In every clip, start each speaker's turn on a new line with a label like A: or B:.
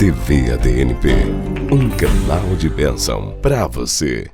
A: TV ADNP, um canal de bênção para você.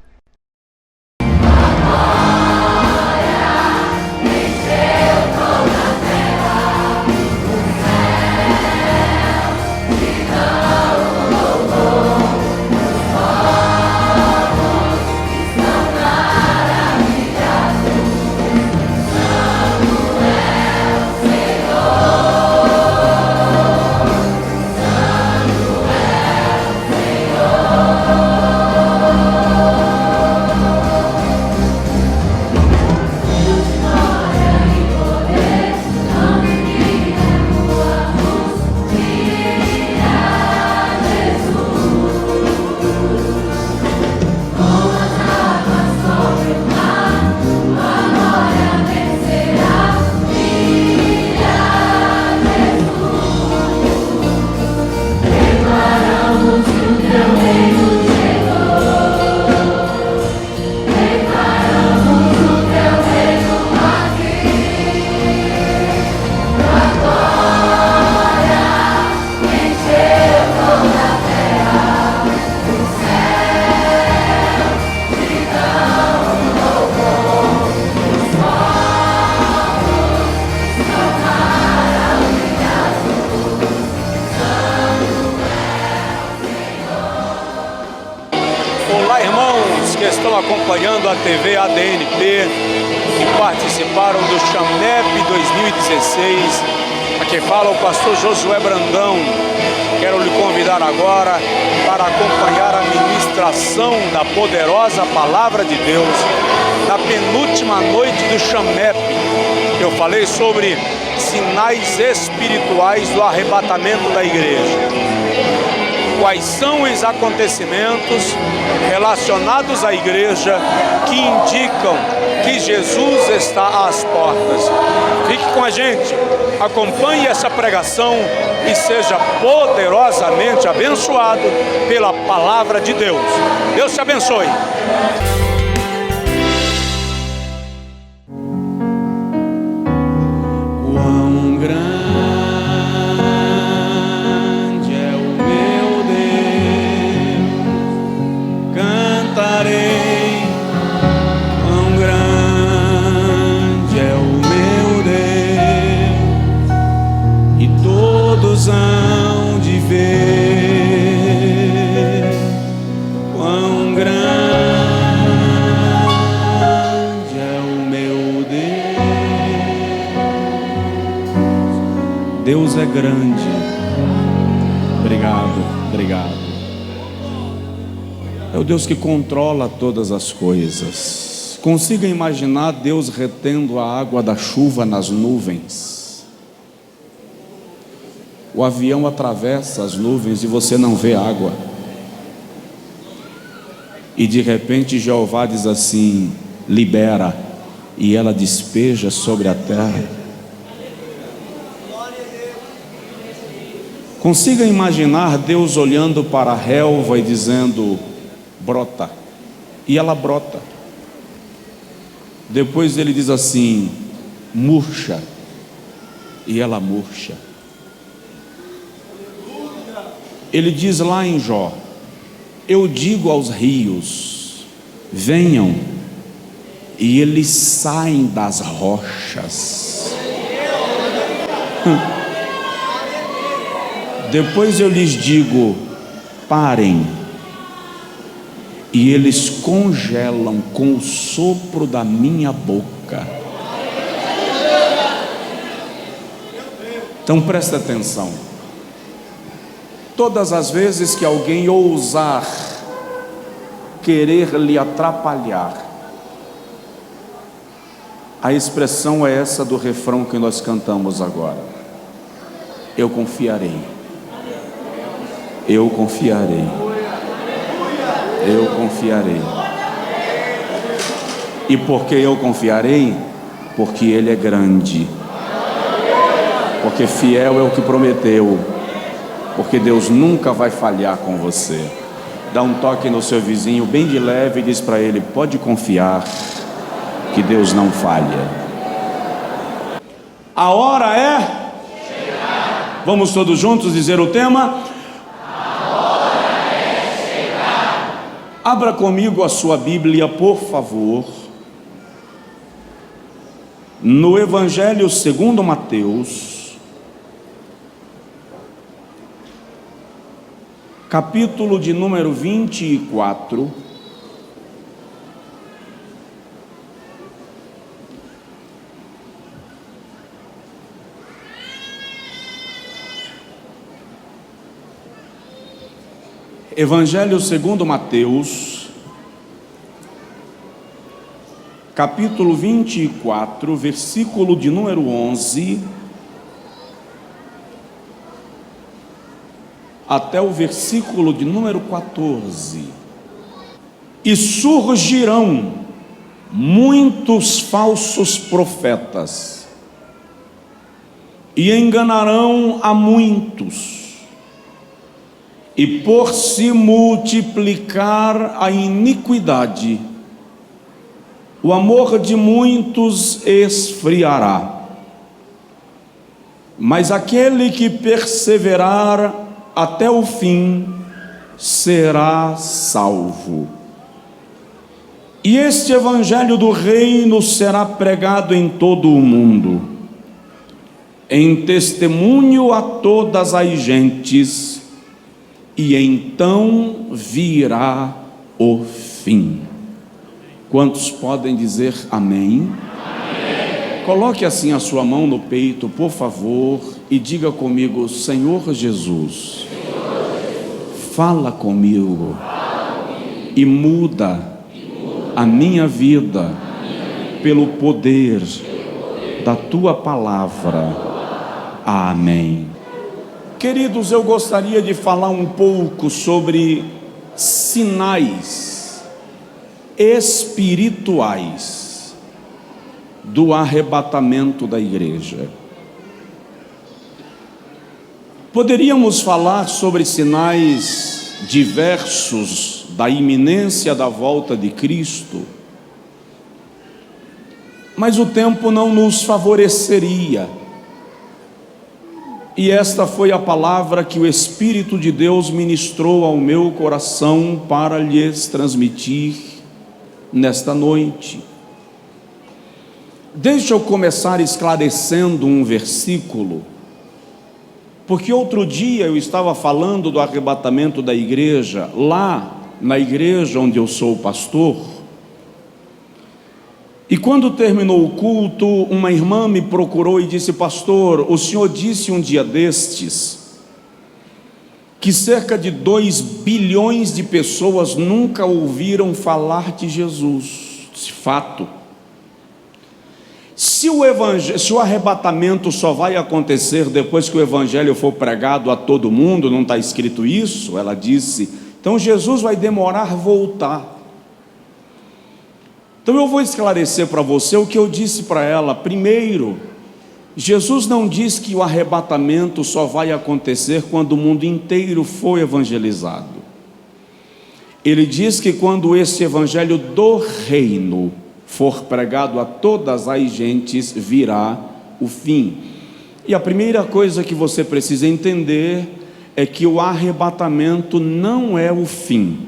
B: Olá, irmãos que estão acompanhando a TV ADNP, que participaram do Chamep 2016. Aqui fala o pastor Josué Brandão. Quero lhe convidar agora para acompanhar a ministração da poderosa Palavra de Deus na penúltima noite do Chamep. Eu falei sobre sinais espirituais do arrebatamento da igreja. Quais são os acontecimentos relacionados à igreja que indicam que Jesus está às portas? Fique com a gente, acompanhe essa pregação e seja poderosamente abençoado pela palavra de Deus. Deus te abençoe.
C: Quão grande cantarei, quão grande é o meu Deus, e todos hão de ver quão grande é o meu Deus. Deus é grande. Obrigado. É o Deus que controla todas as coisas. Consiga imaginar Deus retendo a água da chuva nas nuvens. O avião atravessa as nuvens e você não vê água. E de repente Jeová diz assim: libera, e ela despeja sobre a terra. Consiga imaginar Deus olhando para a relva e dizendo: brota, e ela brota. Depois ele diz assim: murcha, e ela murcha. Ele diz lá em Jó: eu digo aos rios, venham, e eles saem das rochas. Depois eu lhes digo: parem, e eles congelam com o sopro da minha boca. Então presta atenção. Todas as vezes que alguém ousar querer lhe atrapalhar, a expressão é essa do refrão que nós cantamos agora: eu confiarei, eu confiarei, eu confiarei. E por que eu confiarei? Porque Ele é grande, porque fiel é o que prometeu, porque Deus nunca vai falhar com você. Dá um toque no seu vizinho bem de leve e diz para ele: pode confiar que Deus não falha. A hora é... Vamos todos juntos dizer o tema? Abra comigo a sua Bíblia, por favor, no Evangelho segundo Mateus, capítulo de número 24. Evangelho segundo Mateus, capítulo 24, versículo de número 11, até o versículo de número 14. E surgirão muitos falsos profetas, e enganarão a muitos. E por se multiplicar a iniquidade, o amor de muitos esfriará. Mas aquele que perseverar até o fim será salvo. E este evangelho do reino será pregado em todo o mundo, em testemunho a todas as gentes, e então virá o fim. Quantos podem dizer amém? Amém. Coloque assim a sua mão no peito, por favor, e diga comigo: Senhor Jesus, fala comigo e muda a minha vida pelo poder da tua palavra. Amém. Queridos, eu gostaria de falar um pouco sobre sinais espirituais do arrebatamento da igreja. Poderíamos falar sobre sinais diversos da iminência da volta de Cristo, mas o tempo não nos favoreceria. E esta foi a palavra que o Espírito de Deus ministrou ao meu coração para lhes transmitir nesta noite. Deixa eu começar esclarecendo um versículo, porque outro dia eu estava falando do arrebatamento da igreja, lá na igreja onde eu sou pastor. E quando terminou o culto, uma irmã me procurou e disse: pastor, o senhor disse um dia destes que cerca de 2 bilhões de pessoas nunca ouviram falar de Jesus. Fato. Se o arrebatamento só vai acontecer depois que o evangelho for pregado a todo mundo, não está escrito isso? Ela disse: então Jesus vai demorar a voltar. Então eu vou esclarecer para você o que eu disse para ela. Primeiro, Jesus não diz que o arrebatamento só vai acontecer quando o mundo inteiro for evangelizado. Ele diz que quando esse evangelho do reino for pregado a todas as gentes, virá o fim. E a primeira coisa que você precisa entender é que o arrebatamento não é o fim.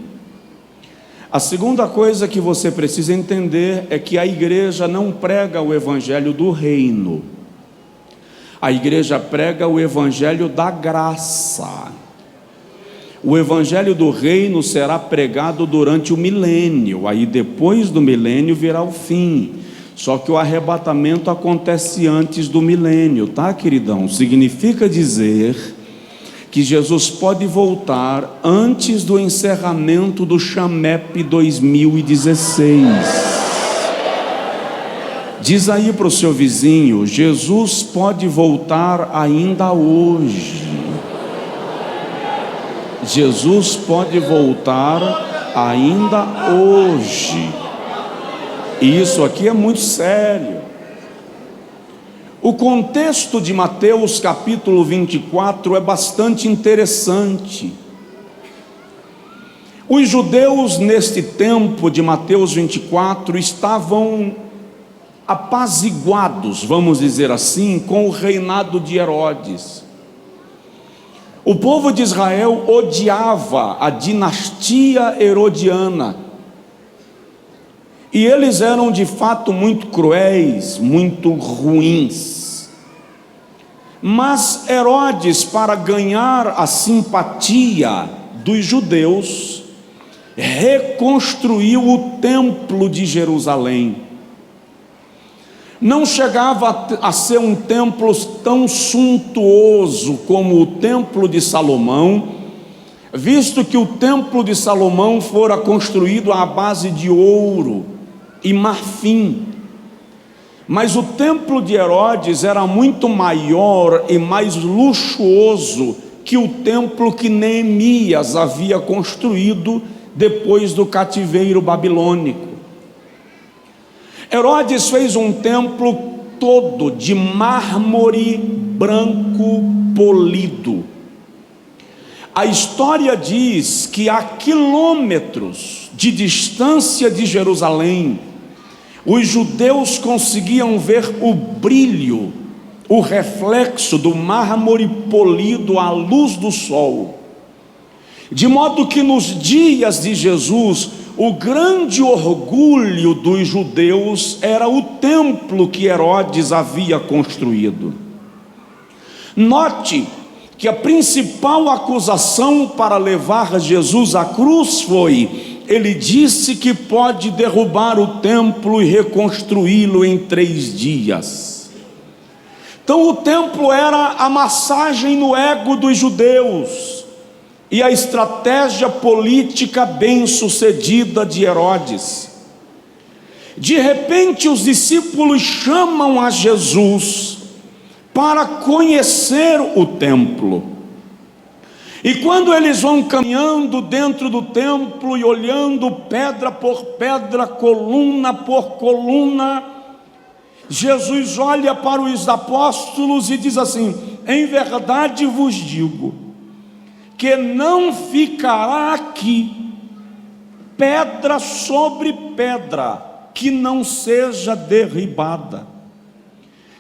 C: A segunda coisa que você precisa entender é que a igreja não prega o evangelho do reino. A igreja prega o evangelho da graça. O evangelho do reino será pregado durante o milênio, aí depois do milênio virá o fim. Só que o arrebatamento acontece antes do milênio, tá, queridão? Significa dizer que Jesus pode voltar antes do encerramento do Chamep 2016. Diz aí para o seu vizinho: Jesus pode voltar ainda hoje. Jesus pode voltar ainda hoje. E isso aqui é muito sério. O contexto de Mateus capítulo 24 é bastante interessante. Os judeus neste tempo de Mateus 24 estavam apaziguados, vamos dizer assim, com o reinado de Herodes. O povo de Israel odiava a dinastia herodiana, e eles eram de fato muito cruéis, muito ruins. Mas Herodes, para ganhar a simpatia dos judeus, reconstruiu o templo de Jerusalém. Não chegava a ser um templo tão suntuoso como o templo de Salomão, visto que o templo de Salomão fora construído à base de ouro e marfim. Mas o templo de Herodes era muito maior e mais luxuoso que o templo que Neemias havia construído depois do cativeiro babilônico. Herodes fez um templo todo de mármore branco polido. A história diz que a quilômetros de distância de Jerusalém, os judeus conseguiam ver o brilho, o reflexo do mármore polido à luz do sol. De modo que nos dias de Jesus, o grande orgulho dos judeus era o templo que Herodes havia construído. Note que a principal acusação para levar Jesus à cruz foi: ele disse que pode derrubar o templo e reconstruí-lo em 3 dias. Então o templo era a massagem no ego dos judeus e a estratégia política bem-sucedida de Herodes. De repente os discípulos chamam a Jesus para conhecer o templo. E quando eles vão caminhando dentro do templo e olhando pedra por pedra, coluna por coluna, Jesus olha para os apóstolos e diz assim: em verdade vos digo, que não ficará aqui pedra sobre pedra que não seja derribada.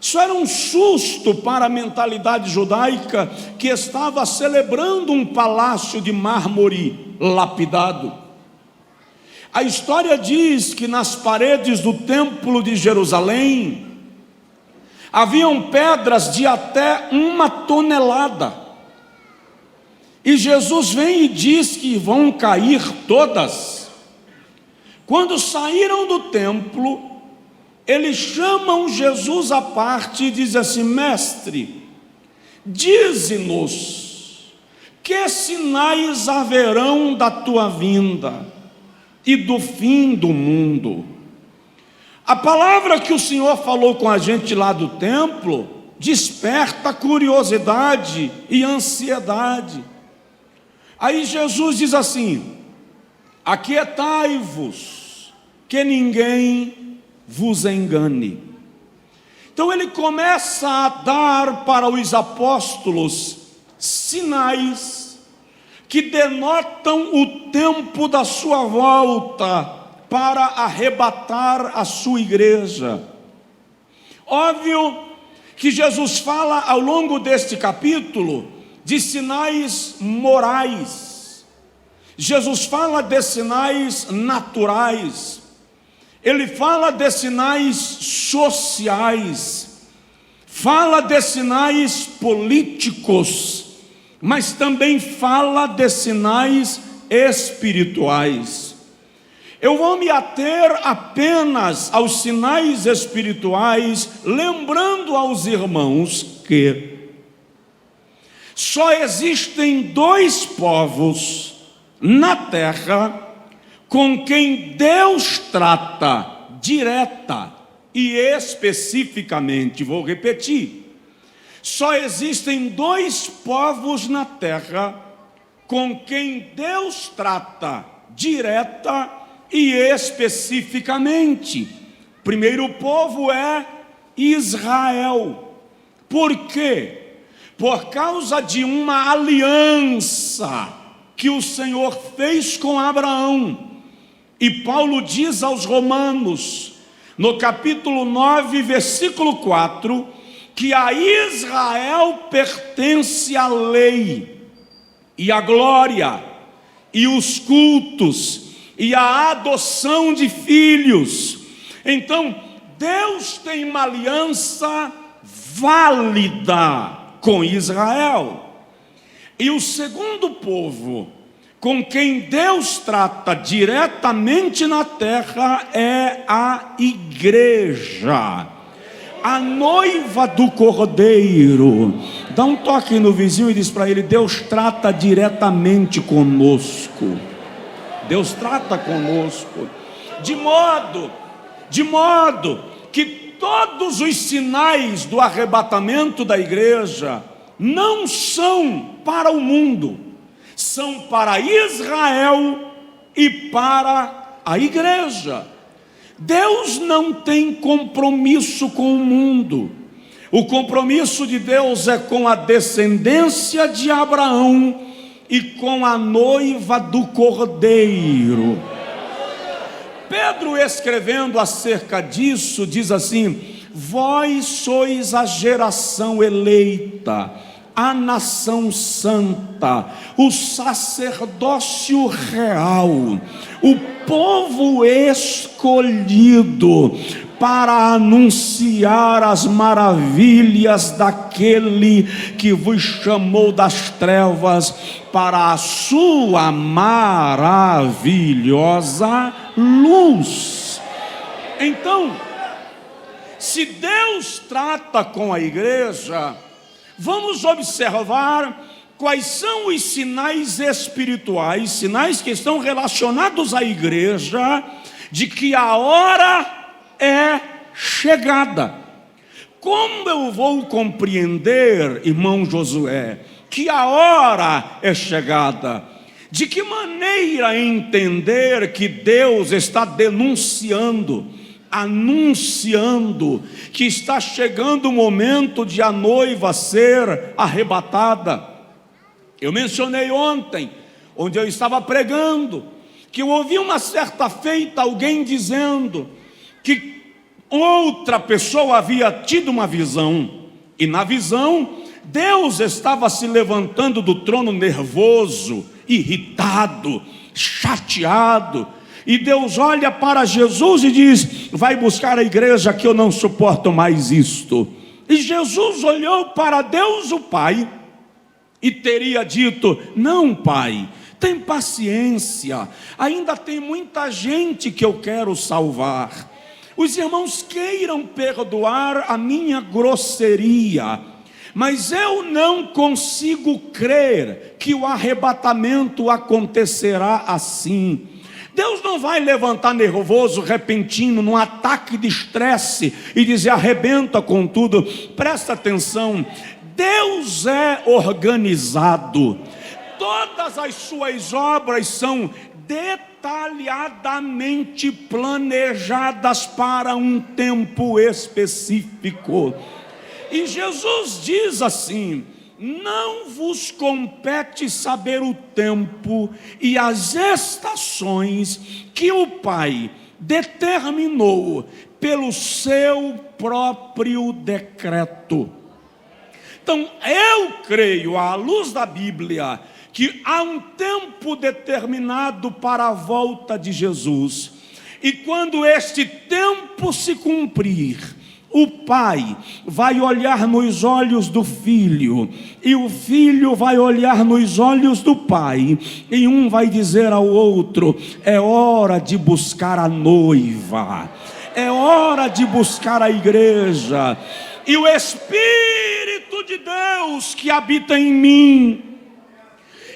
C: Isso era um susto para a mentalidade judaica, que estava celebrando um palácio de mármore lapidado. A história diz que nas paredes do templo de Jerusalém haviam pedras de até 1 tonelada. E Jesus vem e diz que vão cair todas. Quando saíram do templo, eles chamam Jesus à parte e dizem assim: mestre, dize-nos que sinais haverão da tua vinda e do fim do mundo. A palavra que o Senhor falou com a gente lá do templo desperta curiosidade e ansiedade. Aí Jesus diz assim: aquietai-vos, que ninguém vos engane. Então ele começa a dar para os apóstolos sinais que denotam o tempo da sua volta para arrebatar a sua igreja. Óbvio que Jesus fala ao longo deste capítulo de sinais morais. Jesus fala de sinais naturais. Ele fala de sinais sociais. Fala de sinais políticos, mas também fala de sinais espirituais. Eu vou me ater apenas aos sinais espirituais, lembrando aos irmãos que só existem 2 povos na terra com quem Deus trata direta e especificamente. Vou repetir: só existem 2 povos na terra com quem Deus trata direta e especificamente. O primeiro povo é Israel. Por quê? Por causa de uma aliança que o Senhor fez com Abraão. E Paulo diz aos Romanos, no capítulo 9, versículo 4, que a Israel pertence a lei, e a glória, e os cultos, e a adoção de filhos. Então, Deus tem uma aliança válida com Israel. E o segundo povo com quem Deus trata diretamente na terra é a igreja, a noiva do Cordeiro. Dá um toque no vizinho e diz para ele: Deus trata diretamente conosco. Deus trata conosco de modo que todos os sinais do arrebatamento da igreja não são para o mundo, são para Israel e para a igreja. Deus não tem compromisso com o mundo. O compromisso de Deus é com a descendência de Abraão e com a noiva do Cordeiro. Pedro, escrevendo acerca disso, diz assim: vós sois a geração eleita, a nação santa, o sacerdócio real, o povo escolhido, para anunciar as maravilhas daquele que vos chamou das trevas para a sua maravilhosa luz. Então, se Deus trata com a igreja, vamos observar quais são os sinais espirituais, sinais que estão relacionados à igreja, de que a hora é chegada. Como eu vou compreender, irmão Josué, que a hora é chegada? De que maneira entender que Deus está anunciando que está chegando o momento de a noiva ser arrebatada? Eu mencionei ontem, onde eu estava pregando, que eu ouvi uma certa feita alguém dizendo que outra pessoa havia tido uma visão, e na visão Deus estava se levantando do trono nervoso, irritado, chateado, e Deus olha para Jesus e diz: vai buscar a igreja que eu não suporto mais isto. E Jesus olhou para Deus o Pai e teria dito: não, Pai, tem paciência, ainda tem muita gente que eu quero salvar. Os irmãos queiram perdoar a minha grosseria, mas eu não consigo crer que o arrebatamento acontecerá assim. Deus não vai levantar nervoso, repentino, num ataque de estresse e dizer: arrebenta com tudo. Presta atenção, Deus é organizado, todas as suas obras são detalhadamente planejadas para um tempo específico. E Jesus diz assim: não vos compete saber o tempo e as estações que o Pai determinou pelo seu próprio decreto. Então, eu creio, à luz da Bíblia, que há um tempo determinado para a volta de Jesus, e quando este tempo se cumprir, o Pai vai olhar nos olhos do Filho, e o Filho vai olhar nos olhos do Pai, e um vai dizer ao outro: é hora de buscar a noiva, é hora de buscar a igreja. E o Espírito de Deus que habita em mim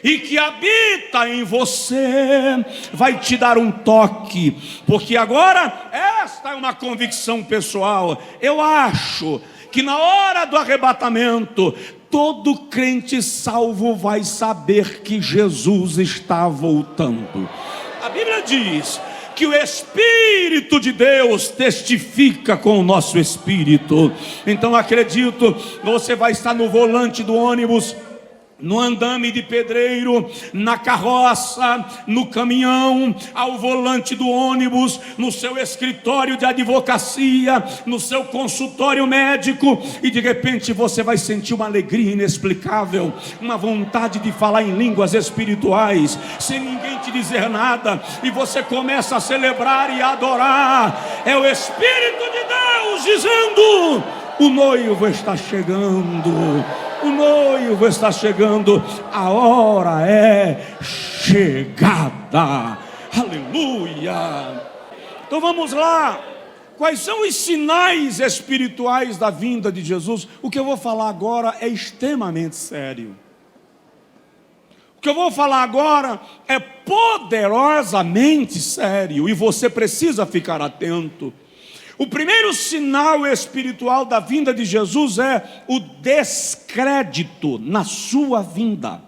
C: e que habita em você vai te dar um toque, porque agora esta é uma convicção pessoal. Eu acho que na hora do arrebatamento, todo crente salvo vai saber que Jesus está voltando. A Bíblia diz que o Espírito de Deus testifica com o nosso espírito. Então acredito, você vai estar no volante do ônibus,
B: no andame de pedreiro, na carroça, no caminhão, ao volante do ônibus, no seu escritório de advocacia, no seu consultório médico, e de repente você vai sentir uma alegria inexplicável, uma vontade de falar em línguas espirituais, sem ninguém te dizer nada, e você começa a celebrar e a adorar. É o Espírito de Deus dizendo: o noivo está chegando. O noivo está chegando, a hora é chegada. Aleluia! Então vamos lá. Quais são os sinais espirituais da vinda de Jesus? O que eu vou falar agora é extremamente sério. O que eu vou falar agora é poderosamente sério, e você precisa ficar atento. O primeiro sinal espiritual da vinda de Jesus é o descrédito na sua vinda.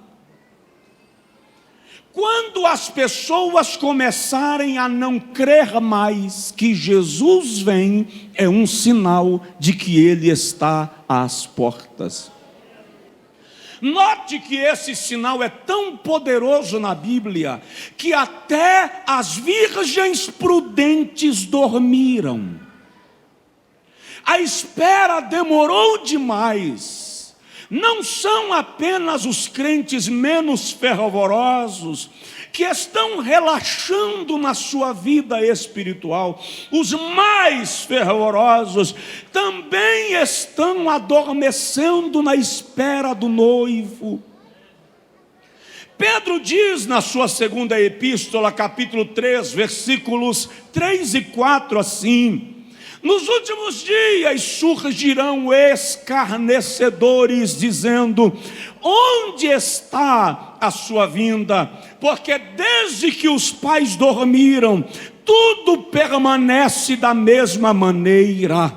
B: Quando as pessoas começarem a não crer mais que Jesus vem, é um sinal de que Ele está às portas. Note que esse sinal é tão poderoso na Bíblia, que até as virgens prudentes dormiram. A espera demorou demais. Não são apenas os crentes menos fervorosos que estão relaxando na sua vida espiritual. Os mais fervorosos também estão adormecendo na espera do noivo. Pedro diz na sua segunda epístola, capítulo 3, versículos 3 e 4 assim: nos últimos dias surgirão escarnecedores, dizendo: onde está a sua vinda? Porque desde que os pais dormiram, tudo permanece da mesma maneira.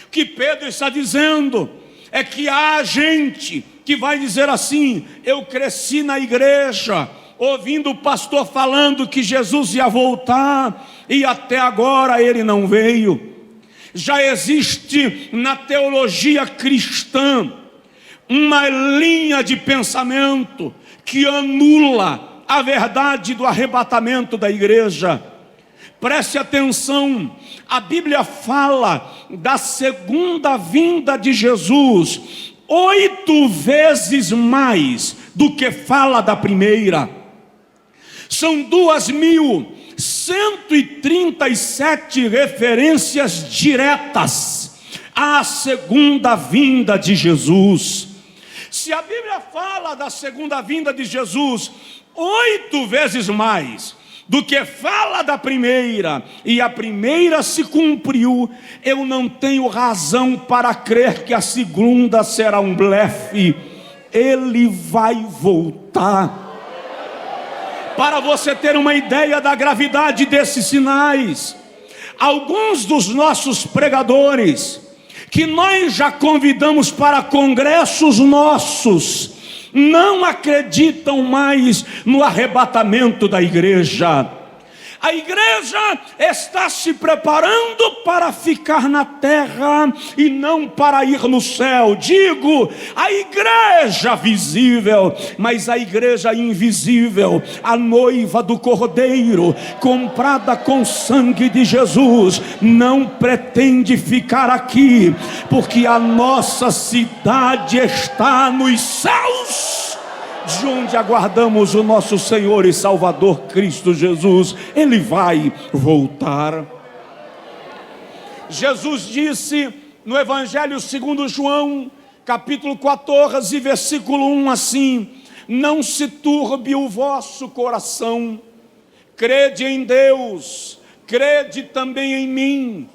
B: O que Pedro está dizendo é que há gente que vai dizer assim: eu cresci na igreja, ouvindo o pastor falando que Jesus ia voltar, e até agora Ele não veio. Já existe na teologia cristã uma linha de pensamento que anula a verdade do arrebatamento da igreja. Preste atenção, a Bíblia fala da segunda vinda de Jesus 8 vezes mais do que fala da primeira. São 2.137 referências diretas à segunda vinda de Jesus. Se a Bíblia fala da segunda vinda de Jesus 8 vezes mais do que fala da primeira, e a primeira se cumpriu, eu não tenho razão para crer que a segunda será um blefe. Ele vai voltar. Para você ter uma ideia da gravidade desses sinais, alguns dos nossos pregadores, que nós já convidamos para congressos nossos, não acreditam mais no arrebatamento da igreja. A igreja está se preparando para ficar na terra e não para ir no céu. Digo, a igreja visível, mas a igreja invisível, a noiva do Cordeiro, comprada com sangue de Jesus, não pretende ficar aqui, porque a nossa cidade está nos céus, de onde aguardamos o nosso Senhor e Salvador Cristo Jesus. Ele vai voltar. Jesus disse no Evangelho segundo João, capítulo 14, versículo 1 assim: não se turbe o vosso coração, crede em Deus, crede também em mim.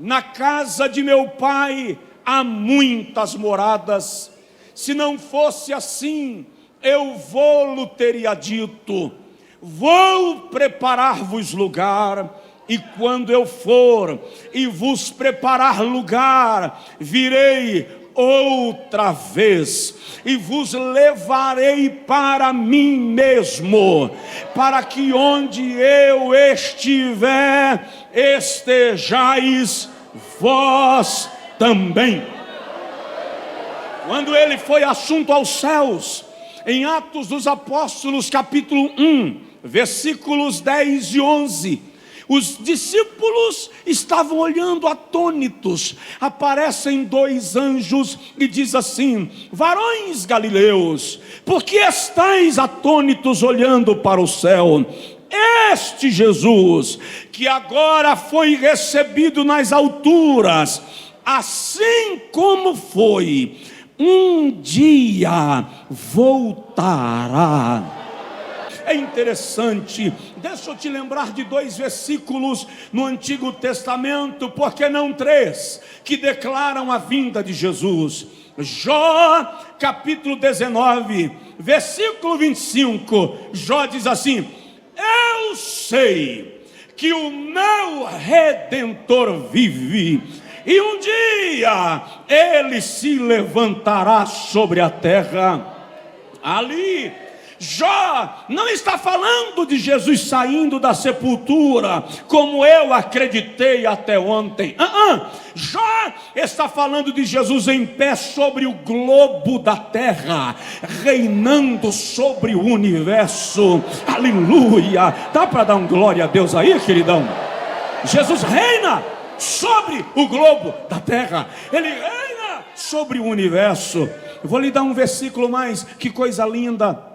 B: Na casa de meu Pai há muitas moradas. Se não fosse assim, eu vou-lo teria dito: vou preparar-vos lugar, e quando eu for e vos preparar lugar, virei outra vez e vos levarei para mim mesmo, para que onde eu estiver, estejais vós também. Quando ele foi assunto aos céus, em Atos dos Apóstolos, capítulo 1, versículos 10 e 11, os discípulos estavam olhando atônitos. Aparecem dois anjos e diz assim: varões galileus, por que estáis atônitos olhando para o céu? Este Jesus, que agora foi recebido nas alturas, assim como foi, um dia voltará. É interessante, deixa eu te lembrar de dois versículos no Antigo Testamento, por que não três, que declaram a vinda de Jesus. Jó, capítulo 19, versículo 25, Jó diz assim: eu sei que o meu Redentor vive, e um dia ele se levantará sobre a terra. Ali, Jó não está falando de Jesus saindo da sepultura, como eu acreditei até ontem. Jó está falando de Jesus em pé sobre o globo da terra, reinando sobre o universo. Aleluia! Dá para dar um glória a Deus aí, queridão? Jesus reina sobre o globo da terra, ele reina sobre o universo. Eu vou lhe dar um versículo mais, que coisa linda.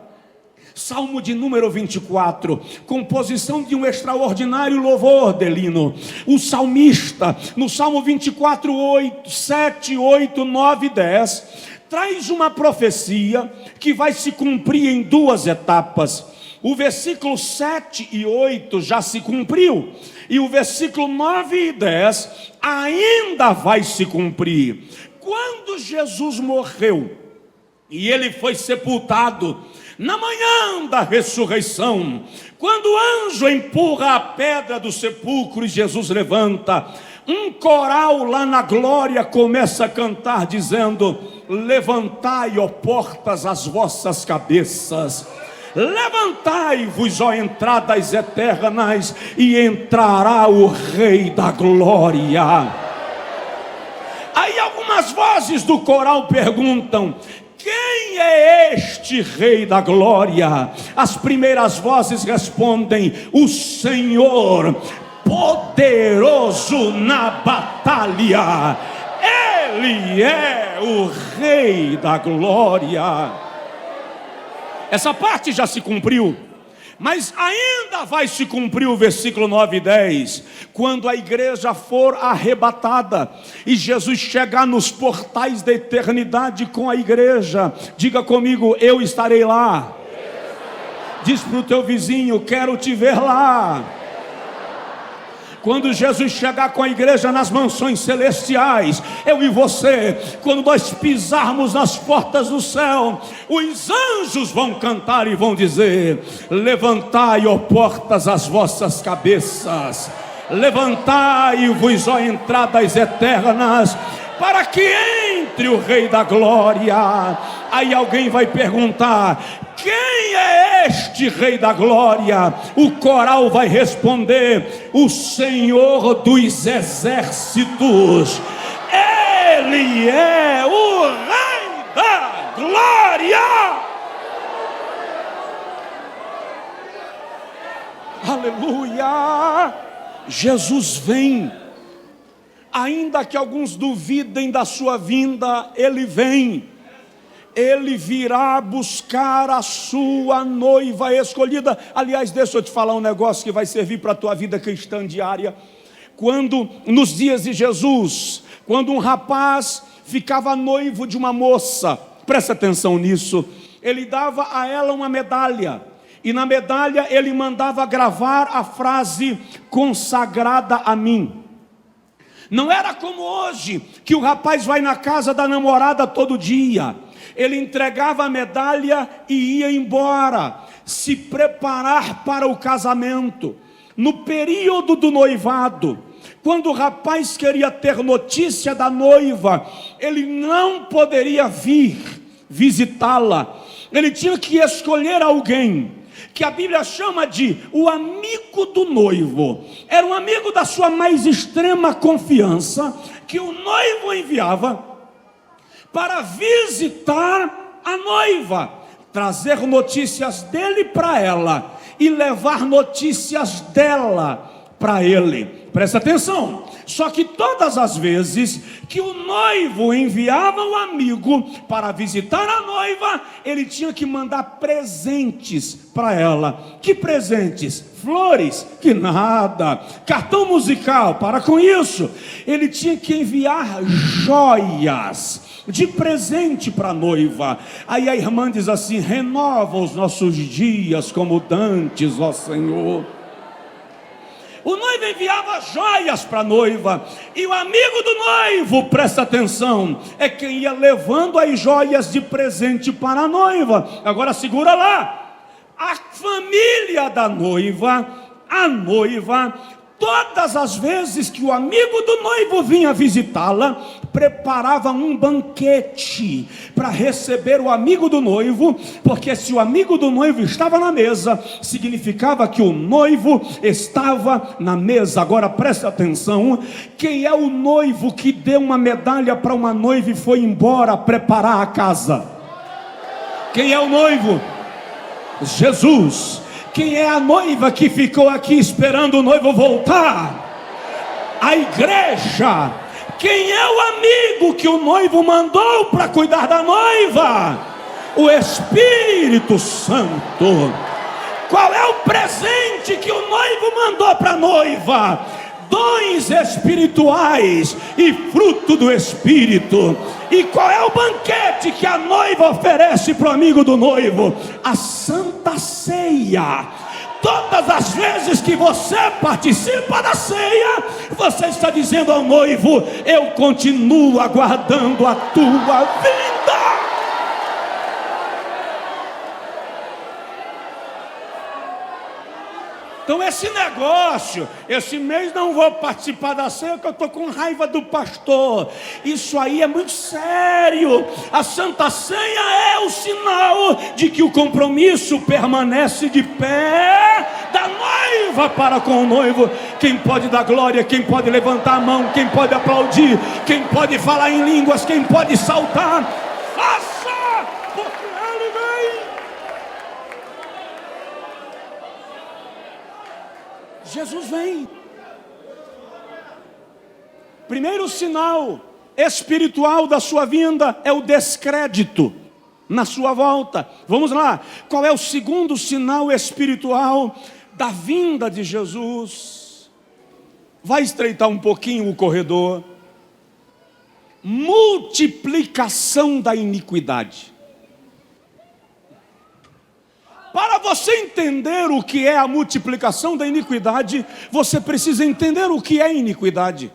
B: Salmo de número 24, composição de um extraordinário louvor, Delino. O salmista, no Salmo 24, 7, 8, 9 e 10, traz uma profecia que vai se cumprir em duas etapas. O versículo 7 e 8 já se cumpriu, e o versículo 9 e 10 ainda vai se cumprir. Quando Jesus morreu e ele foi sepultado, na manhã da ressurreição, quando o anjo empurra a pedra do sepulcro e Jesus levanta, um coral lá na glória começa a cantar dizendo: levantai, ó portas, as vossas cabeças, levantai-vos, ó entradas eternas, e entrará o Rei da Glória. Aí algumas vozes do coral perguntam: quem é este Rei da Glória? As primeiras vozes respondem: o Senhor, poderoso na batalha. Ele é o Rei da Glória. Essa parte já se cumpriu, mas ainda vai se cumprir o versículo 9 e 10, quando a igreja for arrebatada e Jesus chegar nos portais da eternidade com a igreja. Diga comigo: eu estarei lá. Diz para o teu vizinho: quero te ver lá. Quando Jesus chegar com a igreja nas mansões celestiais, eu e você, quando nós pisarmos nas portas do céu, os anjos vão cantar e vão dizer: levantai, ó portas, as vossas cabeças, levantai-vos, ó entradas eternas, para que entre o Rei da Glória. Aí alguém vai perguntar: quem é este Rei da Glória? O coral vai responder: o Senhor dos Exércitos. Ele é o Rei da Glória. Aleluia! Jesus vem. Ainda que alguns duvidem da sua vinda, ele vem. Ele virá buscar a sua noiva escolhida. Aliás, deixa eu te falar um negócio que vai servir para a tua vida cristã diária. Quando, nos dias de Jesus, quando um rapaz ficava noivo de uma moça, presta atenção nisso, ele dava a ela uma medalha, e na medalha ele mandava gravar a frase: consagrada a mim. Não era como hoje, que o rapaz vai na casa da namorada todo dia. Ele entregava a medalha e ia embora, se preparar para o casamento. No período do noivado, quando o rapaz queria ter notícia da noiva, ele não poderia vir visitá-la. Ele tinha que escolher alguém, que a Bíblia chama de o amigo do noivo. Era um amigo da sua mais extrema confiança, que o noivo enviava
D: para visitar a noiva, trazer notícias dele para ela e levar notícias dela para ele. Presta atenção. Só que todas as vezes que o noivo enviava o amigo para visitar a noiva, ele tinha que mandar presentes para ela. Que presentes? Flores? Que nada. Cartão musical? Para com isso. Ele tinha que enviar joias de presente para a noiva. Aí a irmã diz assim: renova os nossos dias como dantes, ó Senhor. O noivo enviava joias para a noiva, e o amigo do noivo, presta atenção, é quem ia levando as joias de presente para a noiva. Agora segura lá. A família da noiva, a noiva, todas as vezes que o amigo do noivo vinha visitá-la, preparava um banquete para receber o amigo do noivo, porque se o amigo do noivo estava na mesa, significava que o noivo estava na mesa. Agora presta atenção: quem é o noivo que deu uma medalha para uma noiva e foi embora preparar a casa? Quem é o noivo? Jesus. Quem é a noiva que ficou aqui esperando o noivo voltar? A igreja. Quem é o amigo que o noivo mandou para cuidar da noiva? O Espírito Santo. Qual é o presente que o noivo mandou para a noiva? Dons espirituais e fruto do Espírito. E qual é o banquete que a noiva oferece para o amigo do noivo? A Santa Ceia. Todas as vezes que você participa da ceia, você está dizendo ao noivo: eu continuo aguardando a tua vinda. Então esse negócio, esse mês não vou participar da ceia porque eu estou com raiva do pastor. Isso aí é muito sério. A Santa Ceia é o sinal de que o compromisso permanece de pé da noiva para com o noivo. Quem pode dar glória, quem pode levantar a mão, quem pode aplaudir, quem pode falar em línguas, quem pode saltar, faça, porque ele vem. Jesus vem. Primeiro sinal espiritual da sua vinda é o descrédito na sua volta. Vamos lá. Qual é o segundo sinal espiritual da vinda de Jesus? Vai estreitar um pouquinho o corredor. Multiplicação da iniquidade. Para você entender o que é a multiplicação da iniquidade, você precisa entender o que é iniquidade.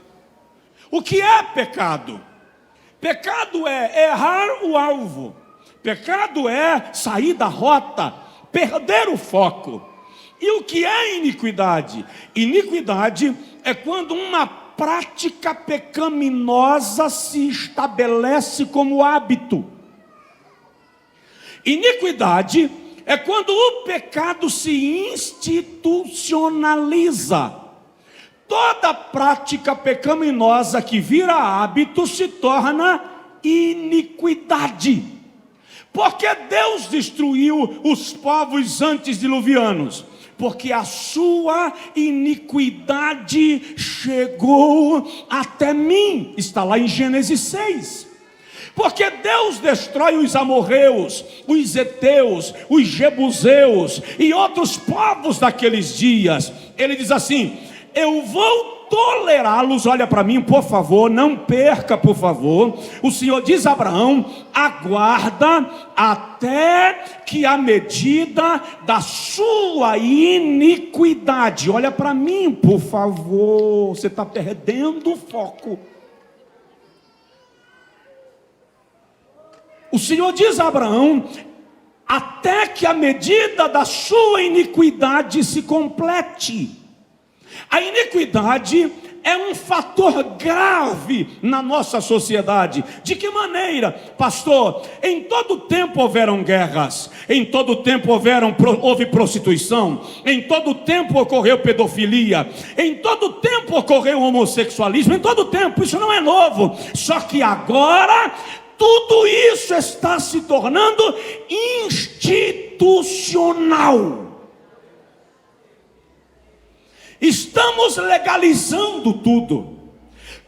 D: O que é pecado? Pecado é errar o alvo. Pecado é sair da rota, perder o foco. E o que é iniquidade? Iniquidade é quando uma prática pecaminosa se estabelece como hábito. Iniquidade é quando o pecado se institucionaliza. Toda prática pecaminosa que vira hábito se torna iniquidade. Porque Deus destruiu os povos antediluvianos? Porque a sua iniquidade chegou até mim. Está lá em Gênesis 6. Porque Deus destrói os amorreus, os heteus, os jebuseus e outros povos daqueles dias. Ele diz assim: eu vou tolerá-los. Olha para mim, por favor, não perca, por favor. O Senhor diz a Abraão: aguarda até que a medida da sua iniquidade. Olha para mim, por favor, você está perdendo o foco. O Senhor diz a Abraão: até que a medida da sua iniquidade se complete. A iniquidade é um fator grave na nossa sociedade. De que maneira? Pastor, em todo tempo houveram guerras, em todo tempo houve prostituição, em todo tempo ocorreu pedofilia, em todo tempo ocorreu homossexualismo, em todo tempo. Isso não é novo. Só que agora tudo isso está se tornando institucional. Estamos legalizando tudo.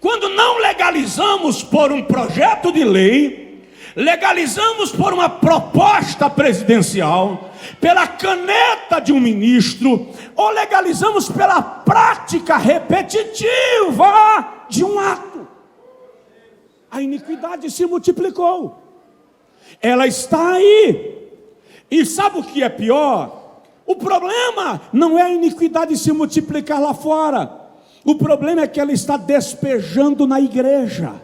D: Quando não legalizamos por um projeto de lei, legalizamos por uma proposta presidencial, pela caneta de um ministro, ou legalizamos pela prática repetitiva de um ato. A iniquidade se multiplicou. Ela está aí. E sabe o que é pior? O problema não é a iniquidade se multiplicar lá fora. O problema é que ela está despejando na igreja.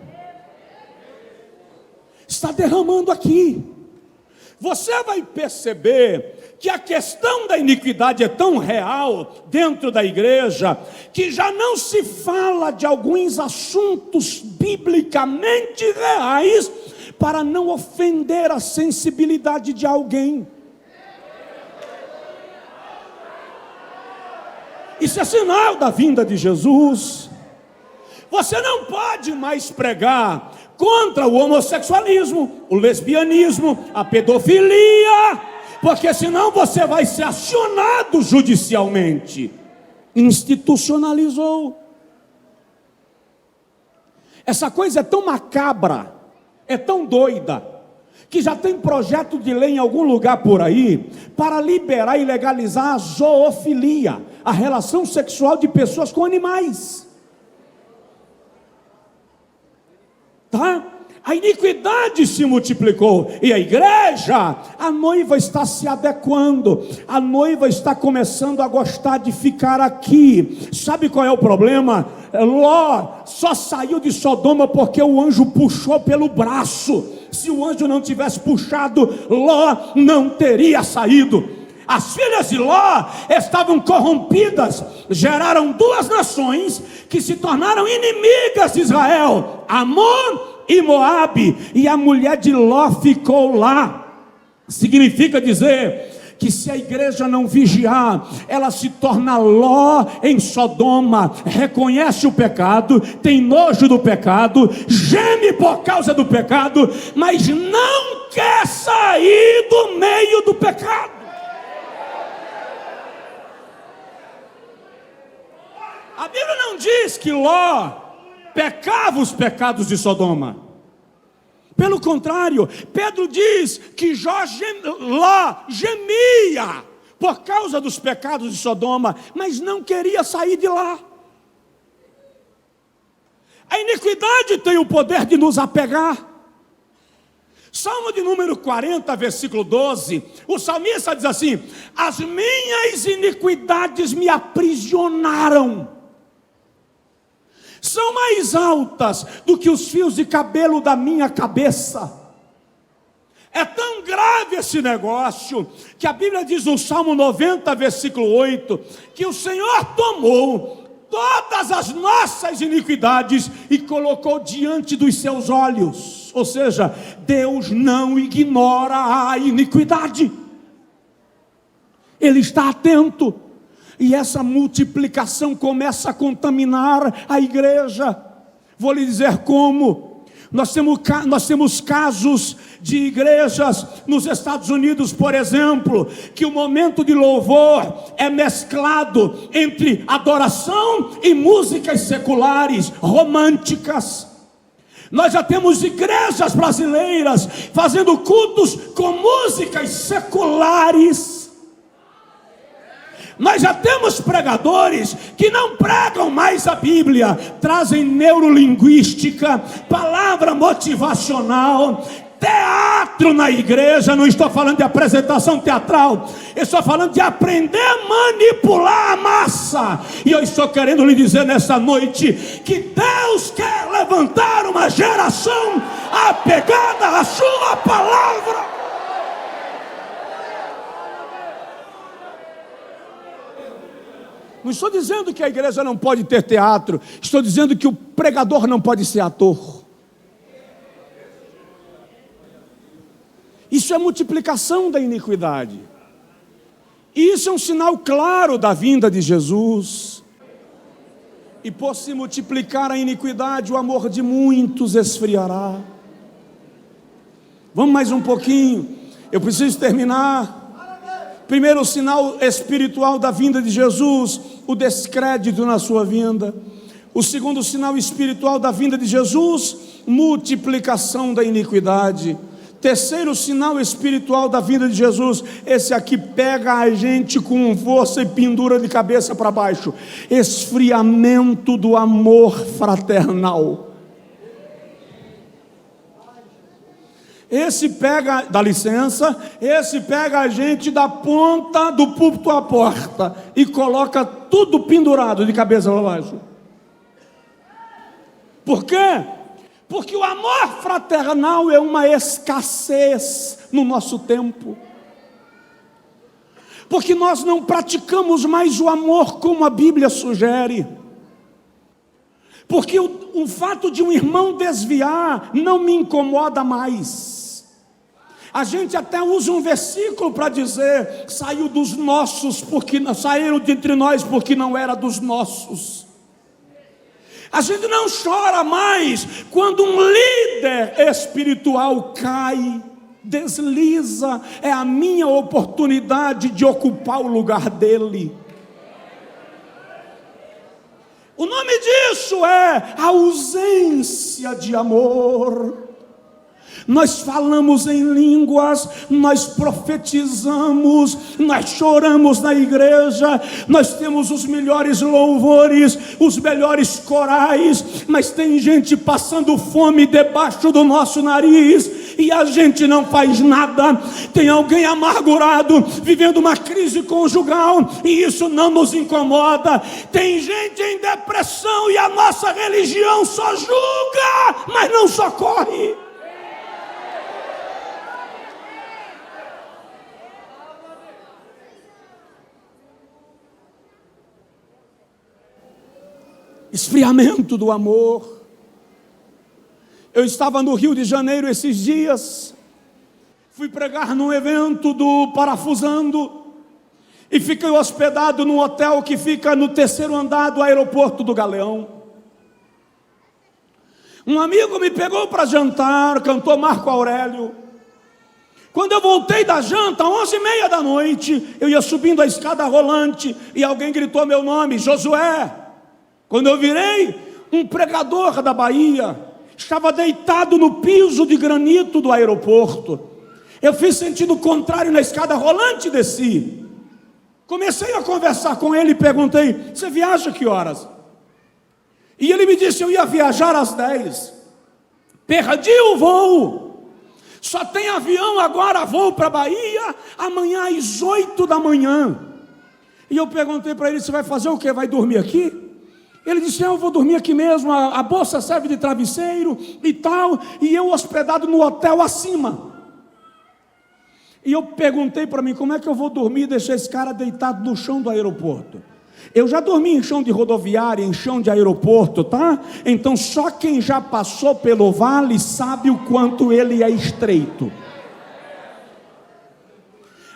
D: Está derramando aqui. Você vai perceber que a questão da iniquidade é tão real dentro da igreja, que já não se fala de alguns assuntos biblicamente reais para não ofender a sensibilidade de alguém. Isso é sinal da vinda de Jesus. Você não pode mais pregar contra o homossexualismo, o lesbianismo, a pedofilia, porque senão você vai ser acionado judicialmente. Institucionalizou. Essa coisa é tão macabra, é tão doida, que já tem projeto de lei em algum lugar por aí para liberar e legalizar a zoofilia, a relação sexual de pessoas com animais. Tá? A iniquidade se multiplicou e a igreja, a noiva está se adequando, a noiva está começando a gostar de ficar aqui. Sabe qual é o problema? Ló só saiu de Sodoma porque o anjo puxou pelo braço. Se o anjo não tivesse puxado, Ló não teria saído. As filhas de Ló estavam corrompidas, geraram duas nações que se tornaram inimigas de Israel, Amon e Moabe, e a mulher de Ló ficou lá. Significa dizer que se a igreja não vigiar, ela se torna Ló em Sodoma, reconhece o pecado, tem nojo do pecado, geme por causa do pecado, mas não quer sair do meio do pecado. A Bíblia não diz que Ló pecava os pecados de Sodoma. Pelo contrário, Pedro diz que Ló gemia por causa dos pecados de Sodoma, mas não queria sair de lá. A iniquidade tem o poder de nos apegar. Salmo de número 40, versículo 12, o salmista diz assim: as minhas iniquidades me aprisionaram, são mais altas do que os fios de cabelo da minha cabeça. É tão grave esse negócio, que a Bíblia diz no Salmo 90, versículo 8, que o Senhor tomou todas as nossas iniquidades e colocou diante dos seus olhos. Ou seja, Deus não ignora a iniquidade. Ele está atento. E essa multiplicação começa a contaminar a igreja. Vou lhe dizer como. Nós temos casos de igrejas nos Estados Unidos, por exemplo, que o momento de louvor é mesclado entre adoração e músicas seculares, românticas. Nós já temos igrejas brasileiras fazendo cultos com músicas seculares. Nós já temos pregadores que não pregam mais a Bíblia, trazem neurolinguística, palavra motivacional, teatro na igreja. Não estou falando de apresentação teatral, eu estou falando de aprender a manipular a massa. E eu estou querendo lhe dizer nessa noite que Deus quer levantar uma geração apegada à sua palavra. Não estou dizendo que a igreja não pode ter teatro, estou dizendo que o pregador não pode ser ator. Isso é multiplicação da iniquidade. E isso é um sinal claro da vinda de Jesus. E por se multiplicar a iniquidade, o amor de muitos esfriará. Vamos mais um pouquinho. Eu preciso terminar. Primeiro sinal espiritual da vinda de Jesus, o descrédito na sua vinda. O segundo sinal espiritual da vinda de Jesus, multiplicação da iniquidade. Terceiro sinal espiritual da vinda de Jesus, esse aqui pega a gente com força e pendura de cabeça para baixo: esfriamento do amor fraternal. Esse pega, dá licença, esse pega a gente da ponta do púlpito à porta e coloca tudo pendurado de cabeça para baixo. Por quê? Porque o amor fraternal é uma escassez no nosso tempo. Porque nós não praticamos mais o amor como a Bíblia sugere. Porque o fato de um irmão desviar não me incomoda mais. A gente até usa um versículo para dizer: saiu dos nossos, porque saíram de entre nós porque não era dos nossos. A gente não chora mais quando um líder espiritual cai, desliza. É a minha oportunidade de ocupar o lugar dele. O nome disso é ausência de amor. Nós falamos em línguas, nós profetizamos, nós choramos na igreja, nós temos os melhores louvores, os melhores corais, mas tem gente passando fome debaixo do nosso nariz e a gente não faz nada. Tem alguém amargurado, vivendo uma crise conjugal, e isso não nos incomoda. Tem gente em depressão e a nossa religião só julga, mas não socorre. Esfriamento do amor. Eu estava no Rio de Janeiro esses dias, fui pregar num evento do Parafusando e fiquei hospedado num hotel que fica no 3º andar do aeroporto do Galeão. Um amigo me pegou para jantar, cantor Marco Aurélio. Quando eu voltei da janta, 11h30 da noite, eu ia subindo a escada rolante e alguém gritou meu nome: Josué. Quando eu virei, um pregador da Bahia estava deitado no piso de granito do aeroporto. Eu fiz sentido contrário na escada rolante e desci. Comecei a conversar com ele e perguntei: você viaja que horas? E ele me disse: eu ia viajar às 10. Perdi o voo. Só tem avião agora, voo para Bahia, amanhã às 8 da manhã. E eu perguntei para ele: você vai fazer o quê? Vai dormir aqui? Ele disse: eu vou dormir aqui mesmo, a bolsa serve de travesseiro e tal, e eu hospedado no hotel acima. E eu perguntei para mim: como é que eu vou dormir e deixar esse cara deitado no chão do aeroporto? Eu já dormi em chão de rodoviária, em chão de aeroporto, tá? Então só quem já passou pelo vale sabe o quanto ele é estreito.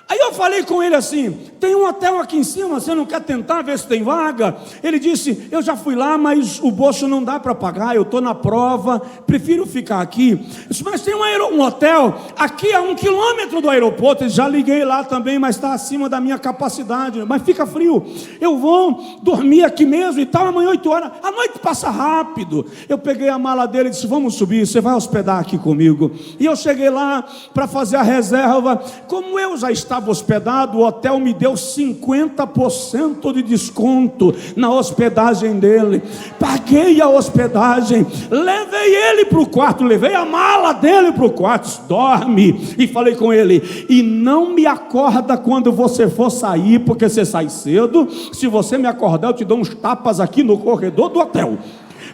D: Aí eu falei com ele assim: tem um hotel aqui em cima, você não quer tentar ver se tem vaga? Ele disse: eu já fui lá, mas o bolso não dá para pagar, eu estou na prova, prefiro ficar aqui. Eu disse: mas tem um hotel aqui a 1 quilômetro do aeroporto. Eu já liguei lá também, mas está acima da minha capacidade, mas fica frio, eu vou dormir aqui mesmo e tal, amanhã 8 horas, a noite passa rápido. Eu peguei a mala dele e disse: vamos subir, você vai hospedar aqui comigo. E eu cheguei lá para fazer a reserva. Como eu já estava hospedado, o hotel me deu 50% de desconto na hospedagem dele. Paguei a hospedagem, levei ele para o quarto, levei a mala dele para o quarto. Dorme. E falei com ele: e não me acorda quando você for sair, porque você sai cedo. Se você me acordar, eu te dou uns tapas aqui no corredor do hotel.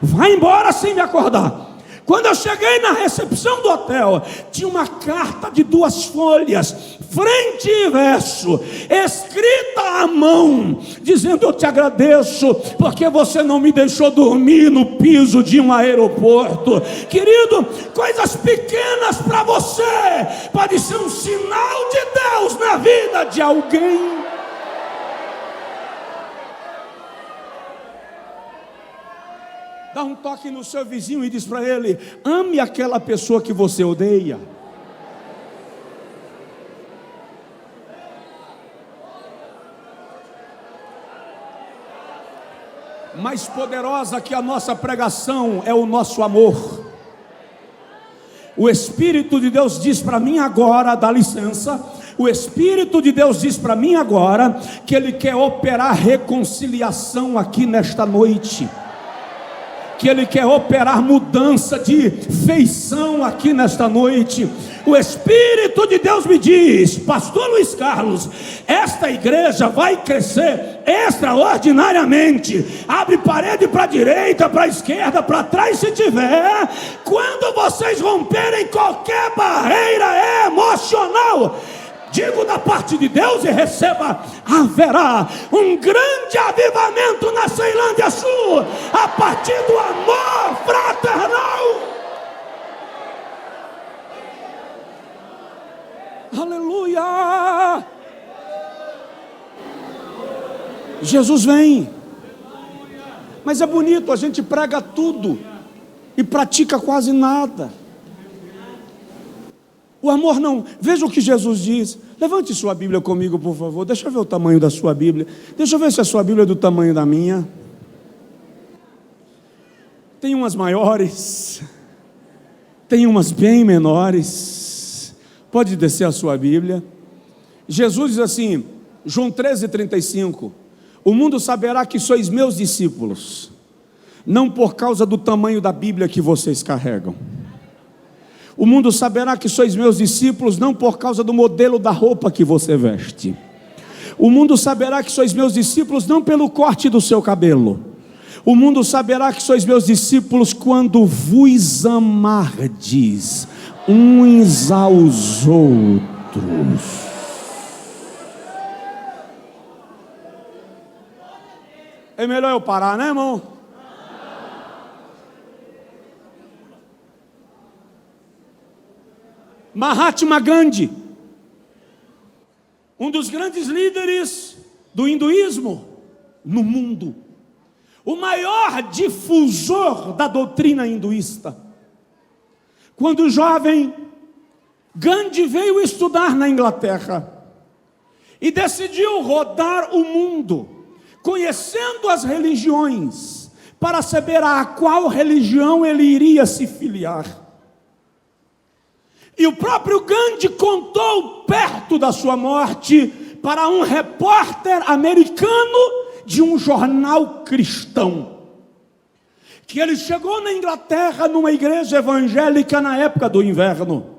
D: Vai embora sem me acordar. Quando eu cheguei na recepção do hotel, tinha uma carta de 2 folhas, frente e verso, escrita à mão, dizendo: eu te agradeço, porque você não me deixou dormir no piso de um aeroporto. Querido, coisas pequenas para você pode ser um sinal de Deus na vida de alguém. Dá um toque no seu vizinho e diz para ele: ame aquela pessoa que você odeia. Mais poderosa que a nossa pregação é o nosso amor. O Espírito de Deus diz para mim agora, dá licença, o Espírito de Deus diz para mim agora que Ele quer operar reconciliação aqui nesta noite, que Ele quer operar mudança de feição aqui nesta noite. O Espírito de Deus me diz: pastor Luiz Carlos, esta igreja vai crescer extraordinariamente. Abre parede para a direita, para a esquerda, para trás se tiver. Quando vocês romperem qualquer barreira emocional, digo da parte de Deus e receba, haverá um grande avivamento na Ceilândia Sul, a partir do amor fraternal. Aleluia! Jesus vem. Mas é bonito, a gente prega tudo e pratica quase nada. O amor não. Veja o que Jesus diz. Levante sua Bíblia comigo, por favor. Deixa eu ver o tamanho da sua Bíblia. Deixa eu ver se a sua Bíblia é do tamanho da minha. Tem umas maiores, tem umas bem menores. Pode descer a sua Bíblia. Jesus diz assim, João 13:35: o mundo saberá que sois meus discípulos, não por causa do tamanho da Bíblia que vocês carregam. O mundo saberá que sois meus discípulos, não por causa do modelo da roupa que você veste. O mundo saberá que sois meus discípulos, não pelo corte do seu cabelo. O mundo saberá que sois meus discípulos quando vos amardes uns aos outros. É melhor eu parar, né, irmão? Mahatma Gandhi, um dos grandes líderes do hinduísmo no mundo, o maior difusor da doutrina hinduísta. Quando jovem, Gandhi veio estudar na Inglaterra e decidiu rodar o mundo, conhecendo as religiões, para saber a qual religião ele iria se filiar. E o próprio Gandhi contou, perto da sua morte, para um repórter americano de um jornal cristão, que ele chegou na Inglaterra numa igreja evangélica na época do inverno.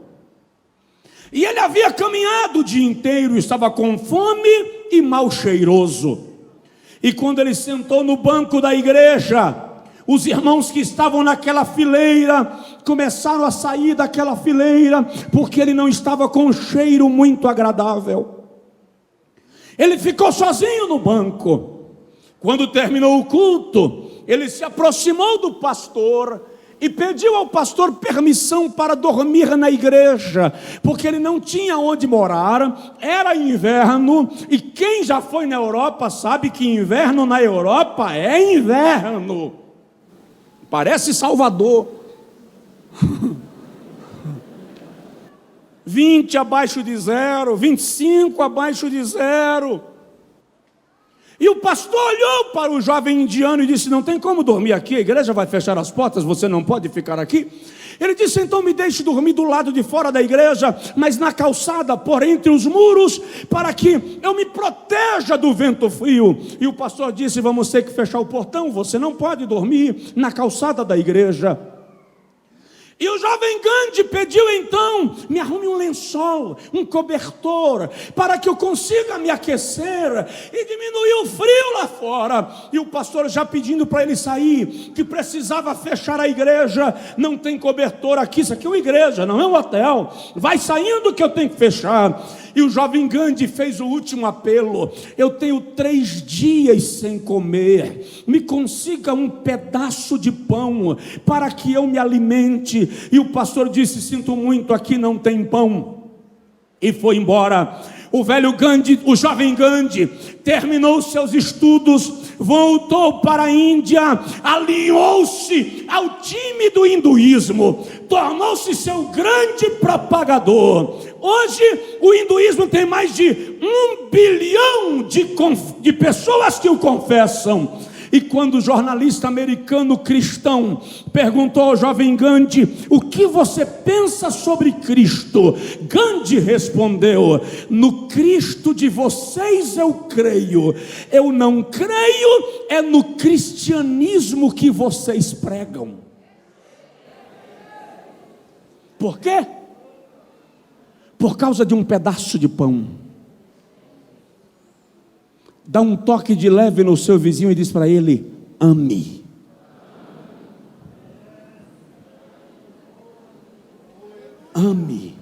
D: E ele havia caminhado o dia inteiro, estava com fome e mal cheiroso. E quando ele sentou no banco da igreja, os irmãos que estavam naquela fileira começaram a sair daquela fileira, porque ele não estava com um cheiro muito agradável. Ele ficou sozinho no banco. Quando terminou o culto, ele se aproximou do pastor e pediu ao pastor permissão para dormir na igreja, porque ele não tinha onde morar, era inverno, e quem já foi na Europa sabe que inverno na Europa é inverno. Parece Salvador. 20 abaixo de zero, 25 abaixo de zero. E o pastor olhou para o jovem indiano e disse: não tem como dormir aqui, a igreja vai fechar as portas, você não pode ficar aqui. Ele disse: então me deixe dormir do lado de fora da igreja, mas na calçada, por entre os muros, para que eu me proteja do vento frio. E o pastor disse: vamos ter que fechar o portão, você não pode dormir na calçada da igreja. E o jovem Gandhi pediu então: me arrume um lençol, um cobertor, para que eu consiga me aquecer e diminuir o frio lá fora. E o pastor já pedindo para ele sair, que precisava fechar a igreja. Não tem cobertor aqui, isso aqui é uma igreja, não é um hotel. Vai saindo que eu tenho que fechar. E o jovem Gandhi fez o último apelo: eu tenho 3 dias sem comer, me consiga um pedaço de pão para que eu me alimente. E o pastor disse: sinto muito, aqui não tem pão. E foi embora. O velho Gandhi, o jovem Gandhi, terminou seus estudos, voltou para a Índia, alinhou-se ao time do hinduísmo, tornou-se seu grande propagador. Hoje o hinduísmo tem mais de 1 bilhão de pessoas que o confessam. E quando o jornalista americano cristão perguntou ao jovem Gandhi: o que você pensa sobre Cristo? Gandhi respondeu: no Cristo de vocês eu creio, eu não creio é no cristianismo que vocês pregam. Por quê? Por causa de um pedaço de pão. Dá um toque de leve no seu vizinho e diz para ele: ame. Ame.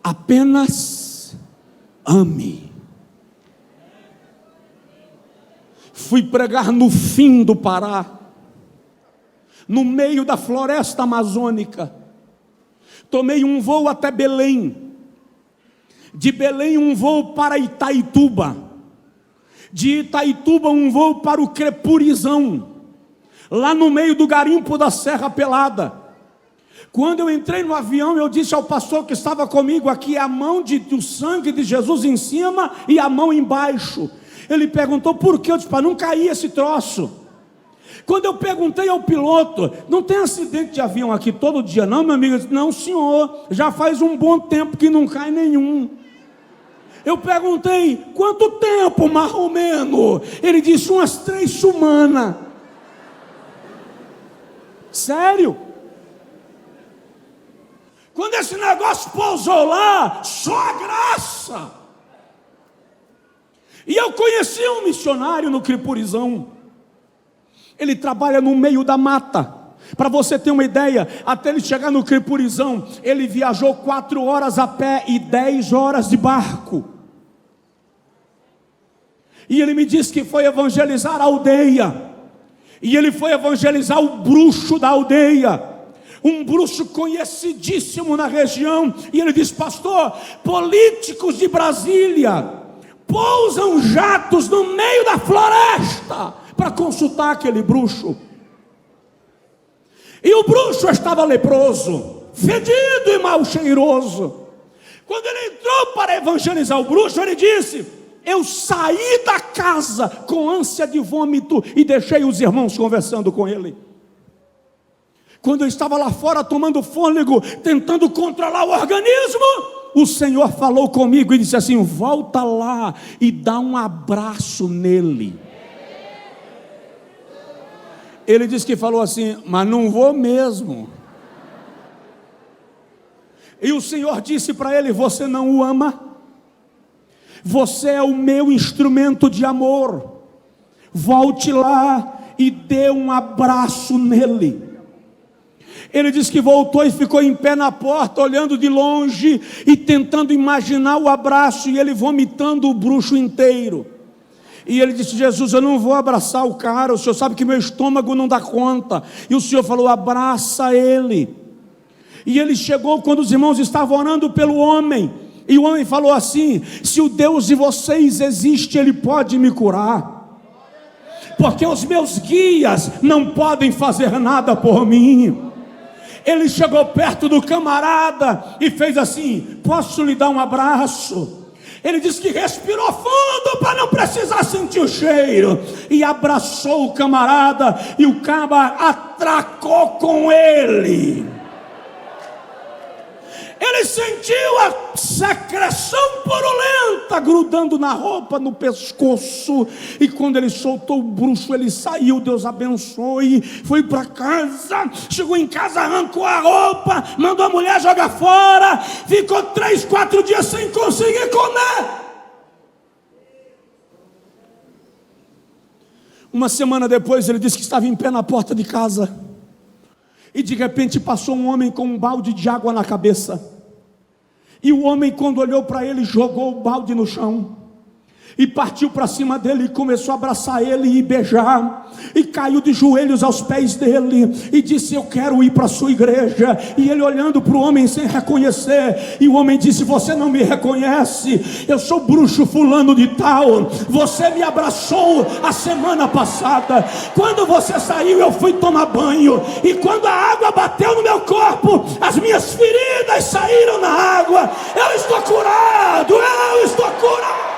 D: Apenas ame. Fui pregar no fim do Pará, no meio da floresta amazônica. Tomei um voo até Belém. De Belém um voo para Itaituba. De Itaituba um voo para o Crepurizão, lá no meio do garimpo da Serra Pelada. Quando eu entrei no avião, eu disse ao pastor que estava comigo: aqui é a mão do sangue de Jesus em cima e a mão embaixo. Ele perguntou por quê? Eu disse: para não cair esse troço. Quando eu perguntei ao piloto: não tem acidente de avião aqui todo dia não, meu amigo? Ele disse: não, senhor, já faz um bom tempo que não cai nenhum. Eu perguntei: quanto tempo, mais ou menos? Ele disse: umas 3 semanas. Sério? Quando esse negócio pousou lá, só a graça. E eu conheci um missionário no Crepurizão. Ele trabalha no meio da mata. Para você ter uma ideia, até ele chegar no Crepurizão, ele viajou 4 horas a pé e 10 horas de barco. E ele me disse que foi evangelizar a aldeia. E ele foi evangelizar o bruxo da aldeia, um bruxo conhecidíssimo na região. E ele disse: pastor, políticos de Brasília pousam jatos no meio da floresta para consultar aquele bruxo. E o bruxo estava leproso, fedido e mal cheiroso. Quando ele entrou para evangelizar o bruxo, ele disse: eu saí da casa com ânsia de vômito e deixei os irmãos conversando com ele. Quando eu estava lá fora tomando fôlego, tentando controlar o organismo, o Senhor falou comigo e disse assim: volta lá e dá um abraço nele. Ele disse que falou assim: mas não vou mesmo. E o Senhor disse para ele: você não o ama? Você é o meu instrumento de amor. Volte lá e dê um abraço nele. Ele disse que voltou e ficou em pé na porta, olhando de longe e tentando imaginar o abraço, e ele vomitando o bruxo inteiro. E ele disse: Jesus, eu não vou abraçar o cara, o senhor sabe que meu estômago não dá conta. E o Senhor falou: abraça ele. E ele chegou quando os irmãos estavam orando pelo homem, e o homem falou assim: se o Deus de vocês existe, ele pode me curar, porque os meus guias não podem fazer nada por mim. Ele chegou perto do camarada e fez assim: posso lhe dar um abraço? Ele disse que respirou fundo para não precisar sentir o cheiro, e abraçou o camarada, e o camarada atracou com ele. Ele sentiu a secreção purulenta grudando na roupa, no pescoço. E quando ele soltou o bruxo, ele saiu. Deus abençoe. Foi para casa. Chegou em casa, arrancou a roupa, mandou a mulher jogar fora. Ficou 3, 4 dias sem conseguir comer. Uma semana depois, ele disse que estava em pé na porta de casa. E de repente passou um homem com um balde de água na cabeça. E o homem, quando olhou para ele, jogou o balde no chão. E partiu para cima dele e começou a abraçar ele e beijar. E caiu de joelhos aos pés dele. E disse: eu quero ir para a sua igreja. E ele olhando para o homem sem reconhecer. E o homem disse: você não me reconhece? Eu sou bruxo fulano de tal. Você me abraçou a semana passada. Quando você saiu, eu fui tomar banho. E quando a água bateu no meu corpo, as minhas feridas saíram na água. Eu estou curado. Eu estou curado.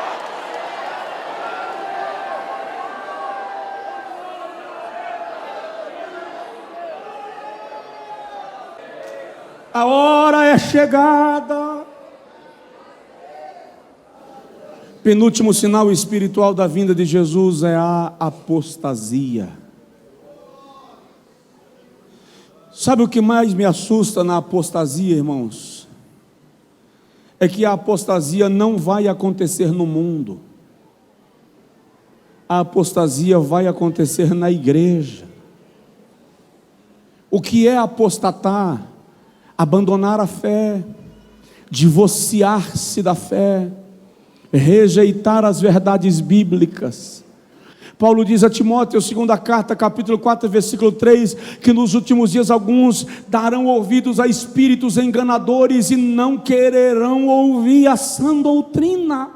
D: A hora é chegada. Penúltimo sinal espiritual da vinda de Jesus é a apostasia. Sabe o que mais me assusta na apostasia, irmãos? É que a apostasia não vai acontecer no mundo. A apostasia vai acontecer na igreja. O que é apostatar? Abandonar a fé, divorciar-se da fé, rejeitar as verdades bíblicas. Paulo diz a Timóteu, segunda carta, capítulo 4, versículo 3, que nos últimos dias alguns darão ouvidos a espíritos enganadores e não quererão ouvir a sã doutrina.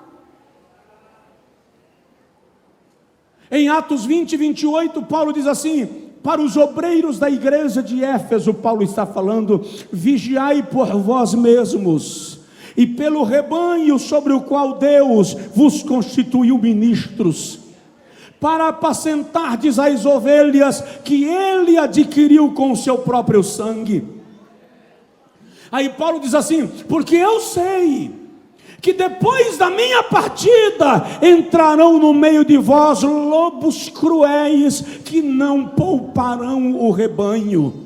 D: Em Atos 20, 28, Paulo diz assim, para os obreiros da igreja de Éfeso, Paulo está falando, vigiai por vós mesmos, e pelo rebanho sobre o qual Deus vos constituiu ministros, para apacentardes as ovelhas que ele adquiriu com o seu próprio sangue. Aí Paulo diz assim, porque eu sei que depois da minha partida entrarão no meio de vós lobos cruéis que não pouparão o rebanho.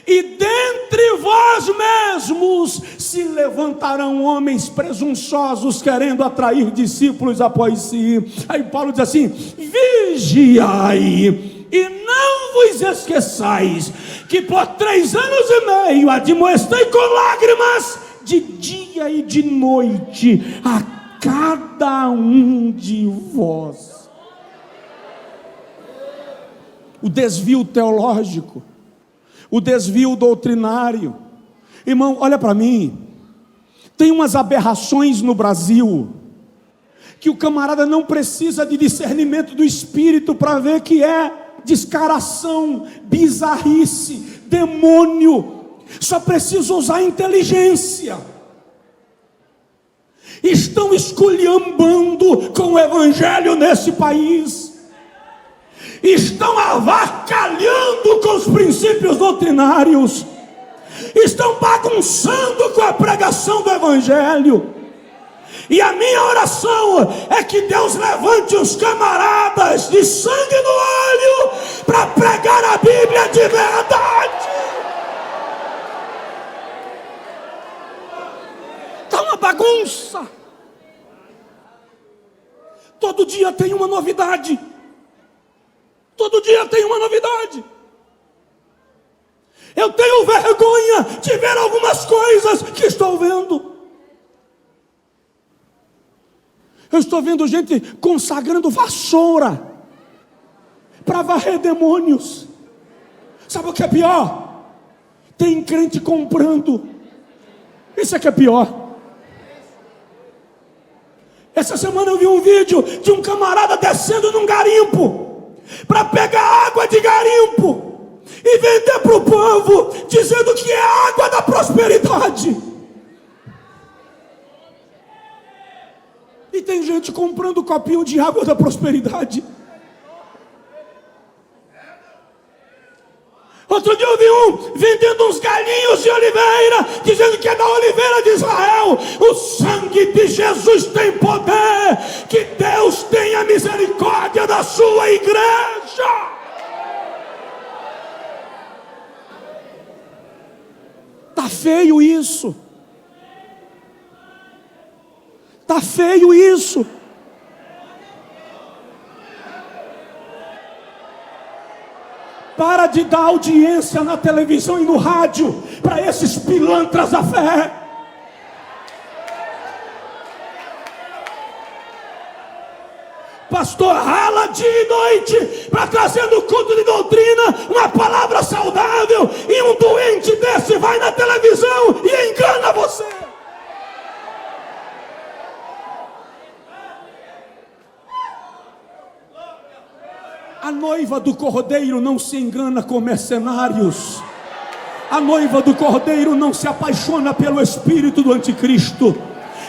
D: E dentre vós mesmos se levantarão homens presunçosos querendo atrair discípulos após si. Aí Paulo diz assim, vigiai e não vos esqueçais que por 3 anos e meio admoestei com lágrimas de dia e de noite a cada um de vós. O desvio teológico, o desvio doutrinário. Irmão, olha para mim, tem umas aberrações no Brasil, que o camarada não precisa de discernimento do Espírito para ver que é descaração, bizarrice, demônio, só precisa usar inteligência. Estão esculhambando com o evangelho nesse país, estão avacalhando com os princípios doutrinários, estão bagunçando com a pregação do evangelho. E a minha oração é que Deus levante os camaradas de sangue no olho para pregar a Bíblia de verdade. Está uma bagunça. Todo dia tem uma novidade. Todo dia tem uma novidade. Eu tenho vergonha de ver algumas coisas que estou vendo. Eu estou vendo gente consagrando vassoura para varrer demônios. Sabe o que é pior? Tem crente comprando. Isso é que é pior. Essa semana eu vi um vídeo de um camarada descendo num garimpo para pegar água de garimpo e vender para o povo, dizendo que é água da prosperidade. E tem gente comprando copinho de água da prosperidade. Outro dia eu vi um vendendo uns galinhos de oliveira, dizendo que é da oliveira de Israel. O sangue de Jesus tem poder. Que Deus tenha misericórdia da sua igreja. Tá feio isso. Tá feio isso. Para de dar audiência na televisão e no rádio para esses pilantras da fé. Pastor rala dia e noite para trazer no culto de doutrina uma palavra saudável, e um doente desse vai na televisão e engana você. A noiva do Cordeiro não se engana com mercenários. A noiva do Cordeiro não se apaixona pelo espírito do anticristo.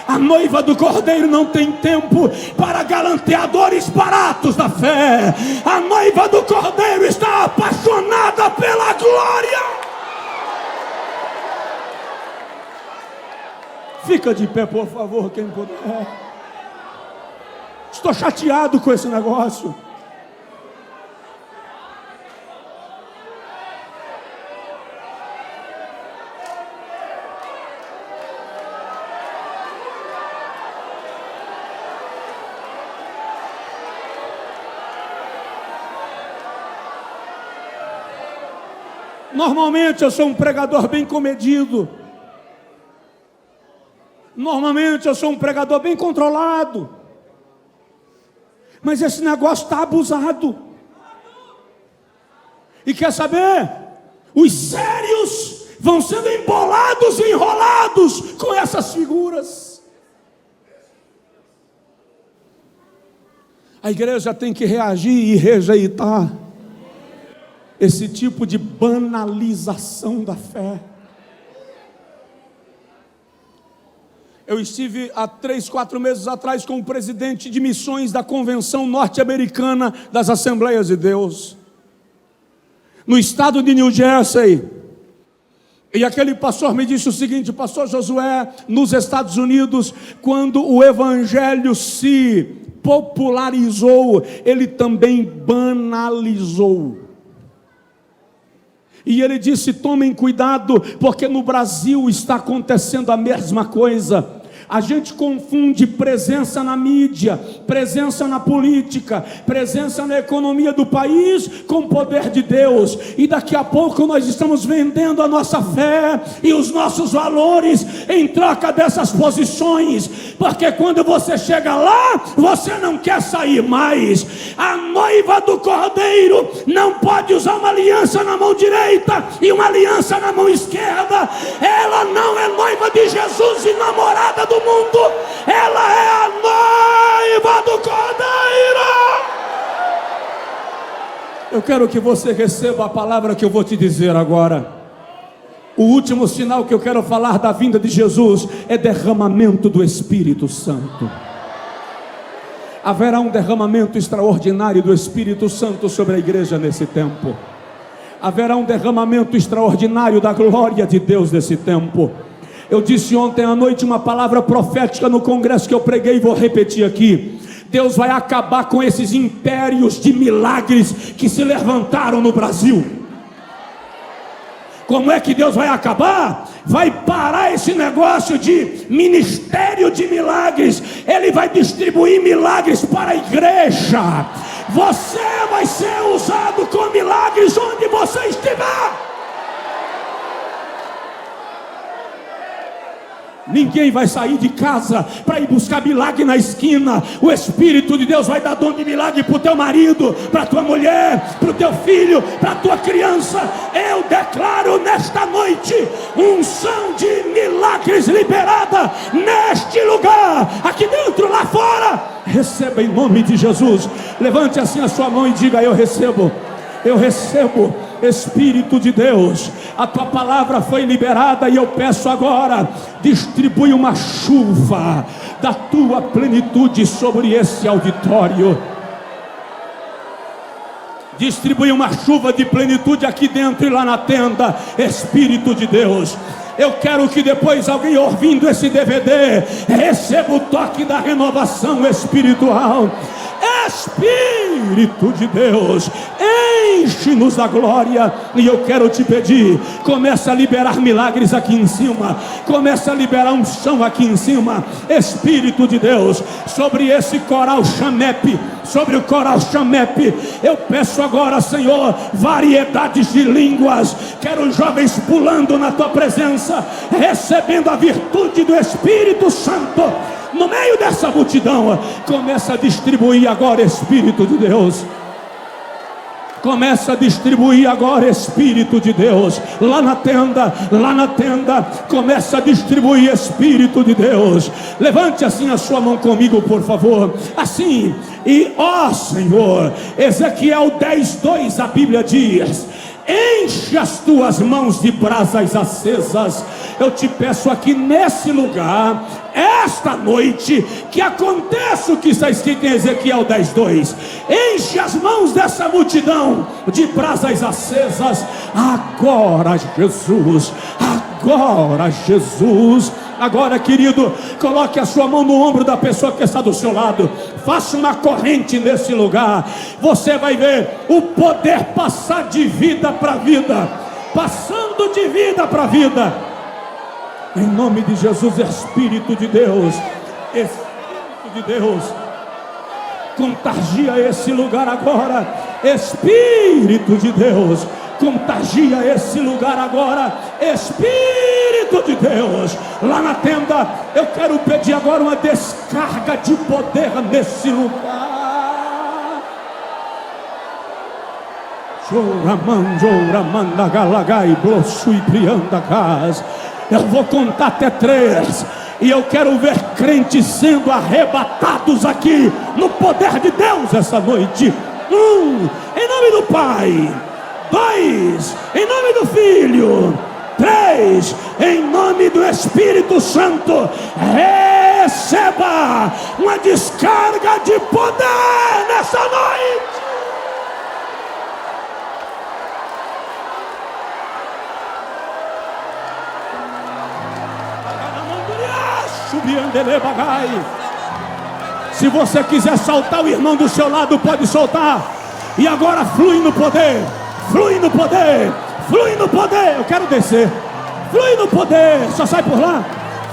D: A noiva do Cordeiro não tem tempo para galanteadores baratos da fé. A noiva do Cordeiro está apaixonada pela glória. Fica de pé, por favor, quem puder. Estou chateado com esse negócio. Normalmente eu sou um pregador bem comedido. Normalmente eu sou um pregador bem controlado. Mas esse negócio está abusado. E quer saber? Os sérios vão sendo embolados e enrolados com essas figuras. A igreja tem que reagir e rejeitar esse tipo de banalização da fé. Eu estive há 3, 4 meses atrás com o presidente de missões da Convenção Norte-Americana das Assembleias de Deus, no estado de New Jersey. E aquele pastor me disse o seguinte: pastor Josué, nos Estados Unidos, quando o evangelho se popularizou, ele também banalizou. E ele disse: tomem cuidado, porque no Brasil está acontecendo a mesma coisa. A gente confunde presença na mídia, presença na política, presença na economia do país com o poder de Deus. E daqui a pouco nós estamos vendendo a nossa fé e os nossos valores em troca dessas posições. Porque quando você chega lá, você não quer sair mais. A noiva do Cordeiro não pode usar uma aliança na mão direita e uma aliança na mão esquerda. Ela não é noiva de Jesus e namorada do mundo, ela é a noiva do Cordeiro. Eu quero que você receba a palavra que eu vou te dizer agora. O último sinal que eu quero falar da vinda de Jesus é derramamento do Espírito Santo. Haverá um derramamento extraordinário do Espírito Santo sobre a igreja nesse tempo. Haverá um derramamento extraordinário da glória de Deus nesse tempo. Eu disse ontem à noite uma palavra profética no congresso que eu preguei e vou repetir aqui. Deus vai acabar com esses impérios de milagres que se levantaram no Brasil. Como é que Deus vai acabar? Vai parar esse negócio de ministério de milagres. Ele vai distribuir milagres para a igreja. Você vai ser usado com milagres onde você estiver. Ninguém vai sair de casa para ir buscar milagre na esquina. O Espírito de Deus vai dar dom de milagre para o teu marido, para a tua mulher, para o teu filho, para a tua criança. Eu declaro nesta noite unção de milagres liberada neste lugar, aqui dentro, lá fora. Receba em nome de Jesus. Levante assim a sua mão e diga: eu recebo. Eu recebo, Espírito de Deus, a tua palavra foi liberada e eu peço agora, distribui uma chuva da tua plenitude sobre esse auditório. Distribui uma chuva de plenitude aqui dentro e lá na tenda, Espírito de Deus. Eu quero que depois alguém ouvindo esse DVD receba o toque da renovação espiritual. Espírito de Deus, enche-nos da glória. E eu quero te pedir, começa a liberar milagres aqui em cima, começa a liberar unção aqui em cima, Espírito de Deus, sobre esse coral Chamep, sobre o coral Chamep. Eu peço agora, Senhor, variedades de línguas. Quero jovens pulando na tua presença, recebendo a virtude do Espírito Santo no meio dessa multidão. Começa a distribuir agora, Espírito de Deus. Começa a distribuir agora, Espírito de Deus. Lá na tenda, começa a distribuir, Espírito de Deus. Levante assim a sua mão comigo, por favor. Assim, e ó Senhor, Ezequiel 10:2, a Bíblia diz: enche as tuas mãos de brasas acesas. Eu te peço aqui nesse lugar, esta noite, que aconteça o que está escrito em Ezequiel 10:2. Enche as mãos dessa multidão de brasas acesas. Agora, Jesus, agora, Jesus, Agora, querido, coloque a sua mão no ombro da pessoa que está do seu lado. Faça uma corrente nesse lugar. Você vai ver o poder passar de vida para vida, passando de vida para vida. Em nome de Jesus, Espírito de Deus, Espírito de Deus, contagia esse lugar agora. Espírito de Deus, contagia esse lugar agora. Espírito de Deus, lá na tenda, eu quero pedir agora uma descarga de poder nesse lugar. Eu vou contar até 3 e eu quero ver crentes sendo arrebatados aqui no poder de Deus essa noite. 1, em nome do Pai. 2, em nome do Filho. 3, em nome do Espírito Santo. Receba uma descarga de poder nessa noite. Se você quiser soltar o irmão do seu lado, pode soltar. E agora flui no poder, flui no poder, flui no poder. Eu quero descer. Flui no poder, só sai por lá.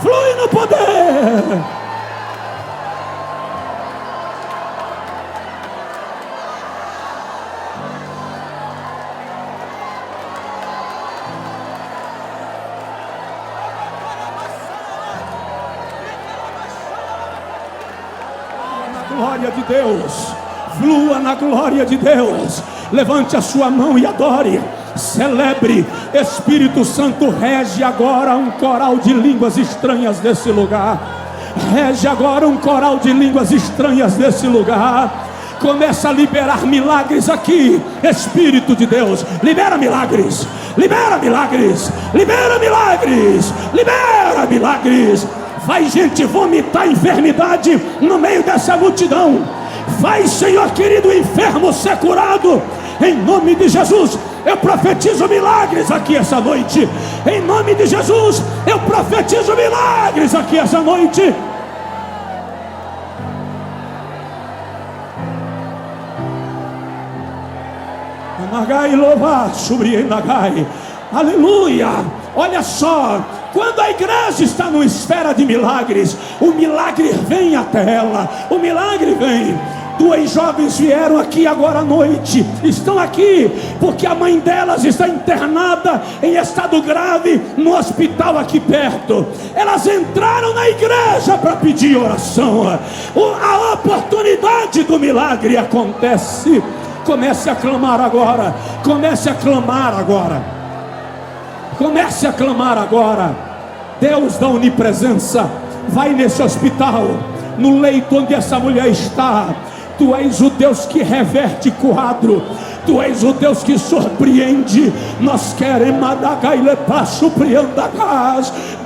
D: Flui no poder. Glória de Deus, flua na glória de Deus. Levante a sua mão e adore, celebre. Espírito Santo, rege agora um coral de línguas estranhas desse lugar. Rege agora um coral de línguas estranhas desse lugar. Começa a liberar milagres aqui. Espírito de Deus, libera milagres, libera milagres, libera milagres, libera milagres. Faz gente vomitar enfermidade no meio dessa multidão. Faz, Senhor querido, o enfermo ser curado. Em nome de Jesus, eu profetizo milagres aqui essa noite. Em nome de Jesus, eu profetizo milagres aqui essa noite. Nagai louvar, sobre Nagai. Aleluia. Olha só, quando a igreja está numa esfera de milagres, o milagre vem até ela. O milagre vem. 2 jovens vieram aqui agora à noite. Estão aqui porque a mãe delas está internada em estado grave no hospital aqui perto. Elas entraram na igreja para pedir oração. A oportunidade do milagre acontece. Comece a clamar agora. Comece a clamar agora. Comece a clamar agora. Deus da onipresença, vai nesse hospital, no leito onde essa mulher está. Tu és o Deus que reverte quadro. Tu és o Deus que surpreende. Nós queremos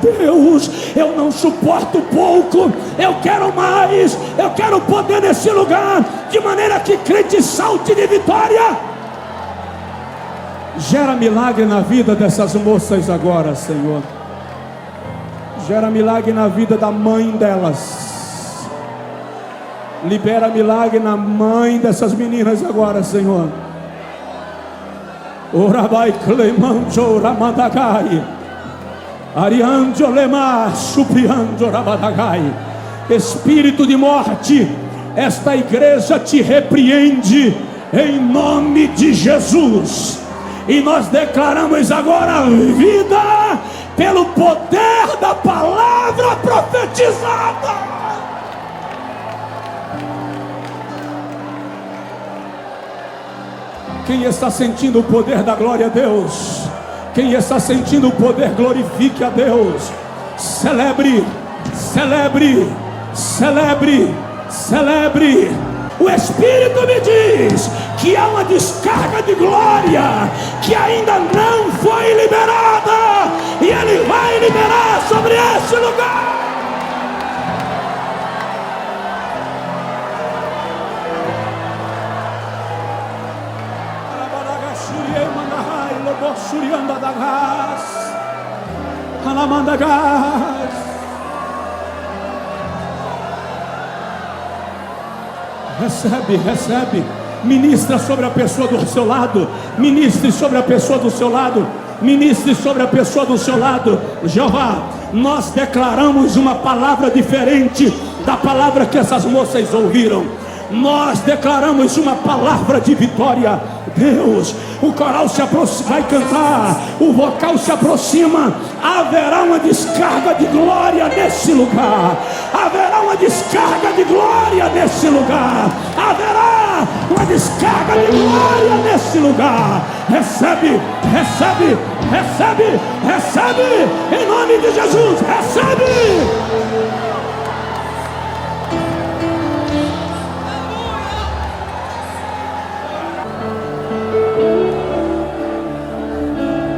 D: Deus, eu não suporto pouco, eu quero mais. Eu quero poder nesse lugar, de maneira que crente salte de vitória. Gera milagre na vida dessas moças agora, Senhor. Gera milagre na vida da mãe delas. Libera milagre na mãe dessas meninas agora, Senhor. Orabai clemanjo ramadagai. Arianjo lema suprianjo rabadagai. Espírito de morte, esta igreja te repreende em nome de Jesus. E nós declaramos agora vida pelo poder da palavra profetizada. Quem está sentindo o poder da glória a Deus? Quem está sentindo o poder, glorifique a Deus. Celebre, celebre, celebre, celebre. O Espírito me diz que há uma descarga de glória que ainda não foi liberada, e Ele vai liberar sobre esse lugar. Recebe, recebe. Ministra sobre a pessoa do seu lado. Ministre sobre a pessoa do seu lado. Ministre sobre a pessoa do seu lado. Jeová, nós declaramos uma palavra diferente da palavra que essas moças ouviram. Nós declaramos uma palavra de vitória. Deus, o coral se aproxima, vai cantar, o vocal se aproxima. Haverá uma descarga de glória nesse lugar. Haverá uma descarga de glória nesse lugar. Haverá uma descarga de glória nesse lugar. Recebe, recebe, recebe, recebe, em nome de Jesus, recebe.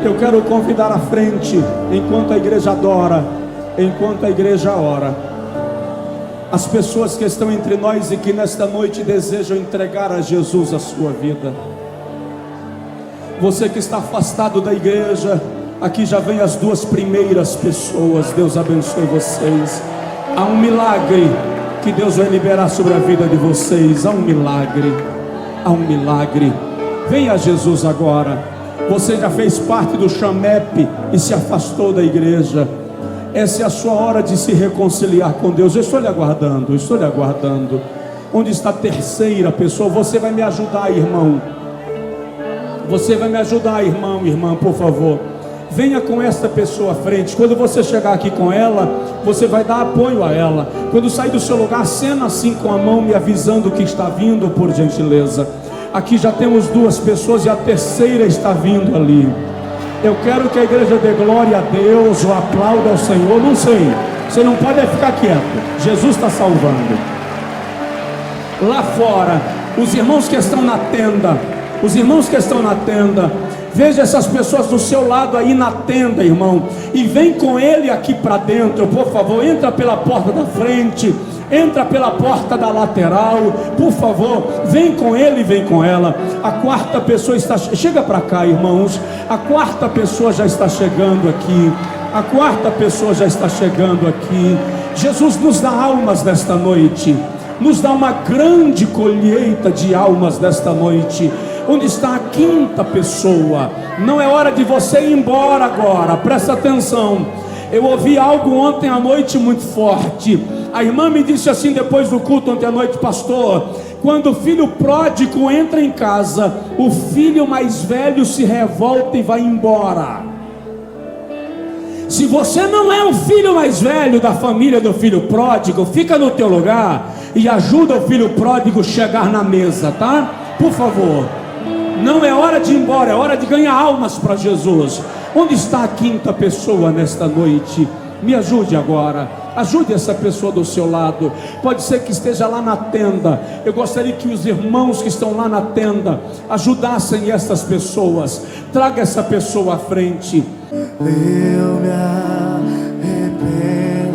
D: Eu quero convidar à frente, enquanto a igreja adora, enquanto a igreja ora, as pessoas que estão entre nós e que nesta noite desejam entregar a Jesus a sua vida. Você que está afastado da igreja, aqui já vem as duas primeiras pessoas. Deus abençoe vocês. Há um milagre que Deus vai liberar sobre a vida de vocês. Há um milagre, há um milagre. Venha a Jesus agora. Você já fez parte do Chamep e se afastou da igreja. Essa é a sua hora de se reconciliar com Deus. Eu estou lhe aguardando, eu estou lhe aguardando. Onde está a terceira pessoa? Você vai me ajudar, irmão. Você vai me ajudar, irmão, irmã, por favor. Venha com esta pessoa à frente. Quando você chegar aqui com ela, você vai dar apoio a ela. Quando sair do seu lugar, acena assim com a mão, me avisando que está vindo, por gentileza. Aqui já temos duas pessoas e a terceira está vindo ali. Eu quero que a igreja dê glória a Deus ou aplauda ao Senhor, não sei. Você não pode ficar quieto. Jesus está salvando. Lá fora, os irmãos que estão na tenda, os irmãos que estão na tenda, veja essas pessoas do seu lado aí na tenda, irmão, e vem com ele aqui para dentro, por favor. Entra pela porta da frente, entra pela porta da lateral, por favor. Vem com ele, vem com ela. A quarta pessoa está... Chega para cá, irmãos. A quarta pessoa já está chegando aqui. A quarta pessoa já está chegando aqui. Jesus nos dá almas nesta noite. Nos dá uma grande colheita de almas nesta noite. Onde está a quinta pessoa? Não é hora de você ir embora agora. Presta atenção. Eu ouvi algo ontem à noite muito forte. A irmã me disse assim depois do culto ontem à noite: pastor, quando o filho pródigo entra em casa, o filho mais velho se revolta e vai embora. Se você não é o filho mais velho da família do filho pródigo, fica no teu lugar e ajuda o filho pródigo a chegar na mesa, tá? Por favor. Não é hora de ir embora, é hora de ganhar almas para Jesus. Onde está a quinta pessoa nesta noite? Me ajude agora. Ajude essa pessoa do seu lado. Pode ser que esteja lá na tenda. Eu gostaria que os irmãos que estão lá na tenda ajudassem essas pessoas. Traga essa pessoa à frente.
E: Eu me arrependo.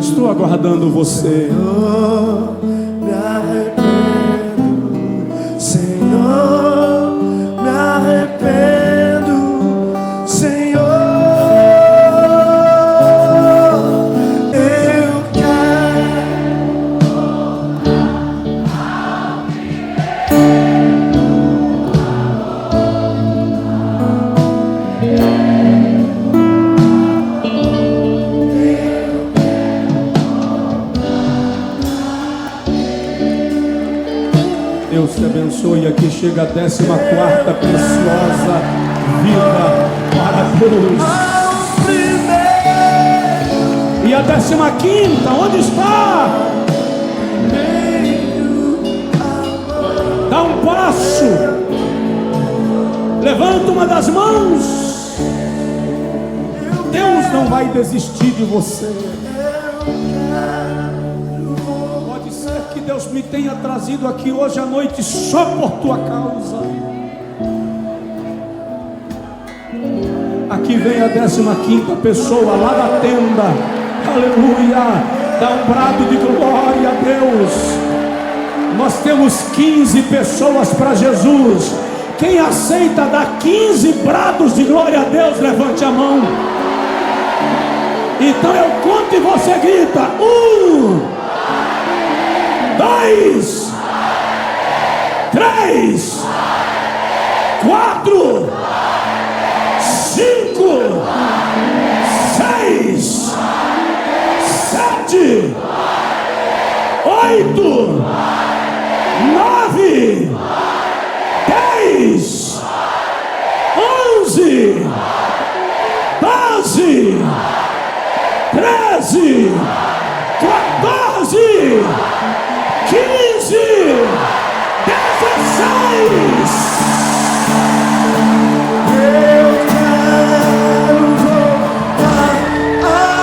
D: Estou aguardando você.
E: Senhor, me arrependo. Senhor, me arrependo. Senhor,
D: Deus te abençoe. Aqui chega a 14ª preciosa vida para Deus. E a 15ª, onde está? Dá um passo, levanta uma das mãos. Deus não vai desistir de você. Que Deus me tenha trazido aqui hoje à noite só por tua causa. Aqui vem a 15ª pessoa lá da tenda. Aleluia. Dá um brado de glória a Deus. Nós temos 15 pessoas para Jesus. Quem aceita dar 15 brados de glória a Deus, levante a mão. Então eu conto e você grita: 1, 2, 3, 4, 5, 6, 7, 8, 9, 10, 11, 12, 13, 14, 15, 16.
E: Eu quero voltar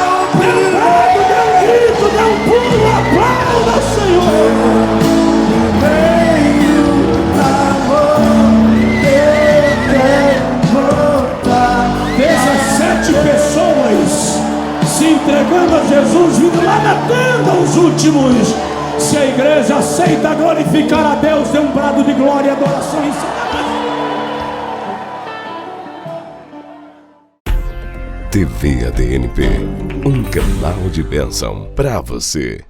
E: ao primeiro.
D: Dê um grito, dê um pulo, aplauda o Senhor.
E: Primeiro amor, eu quero voltar.
D: 17 pessoas se entregando a Jesus, vindo lá na tenda, os últimos. Se a igreja aceita glorificar a Deus, dê um brado de glória e adoração em celebração.
A: TV ADNP, um canal de bênção para você.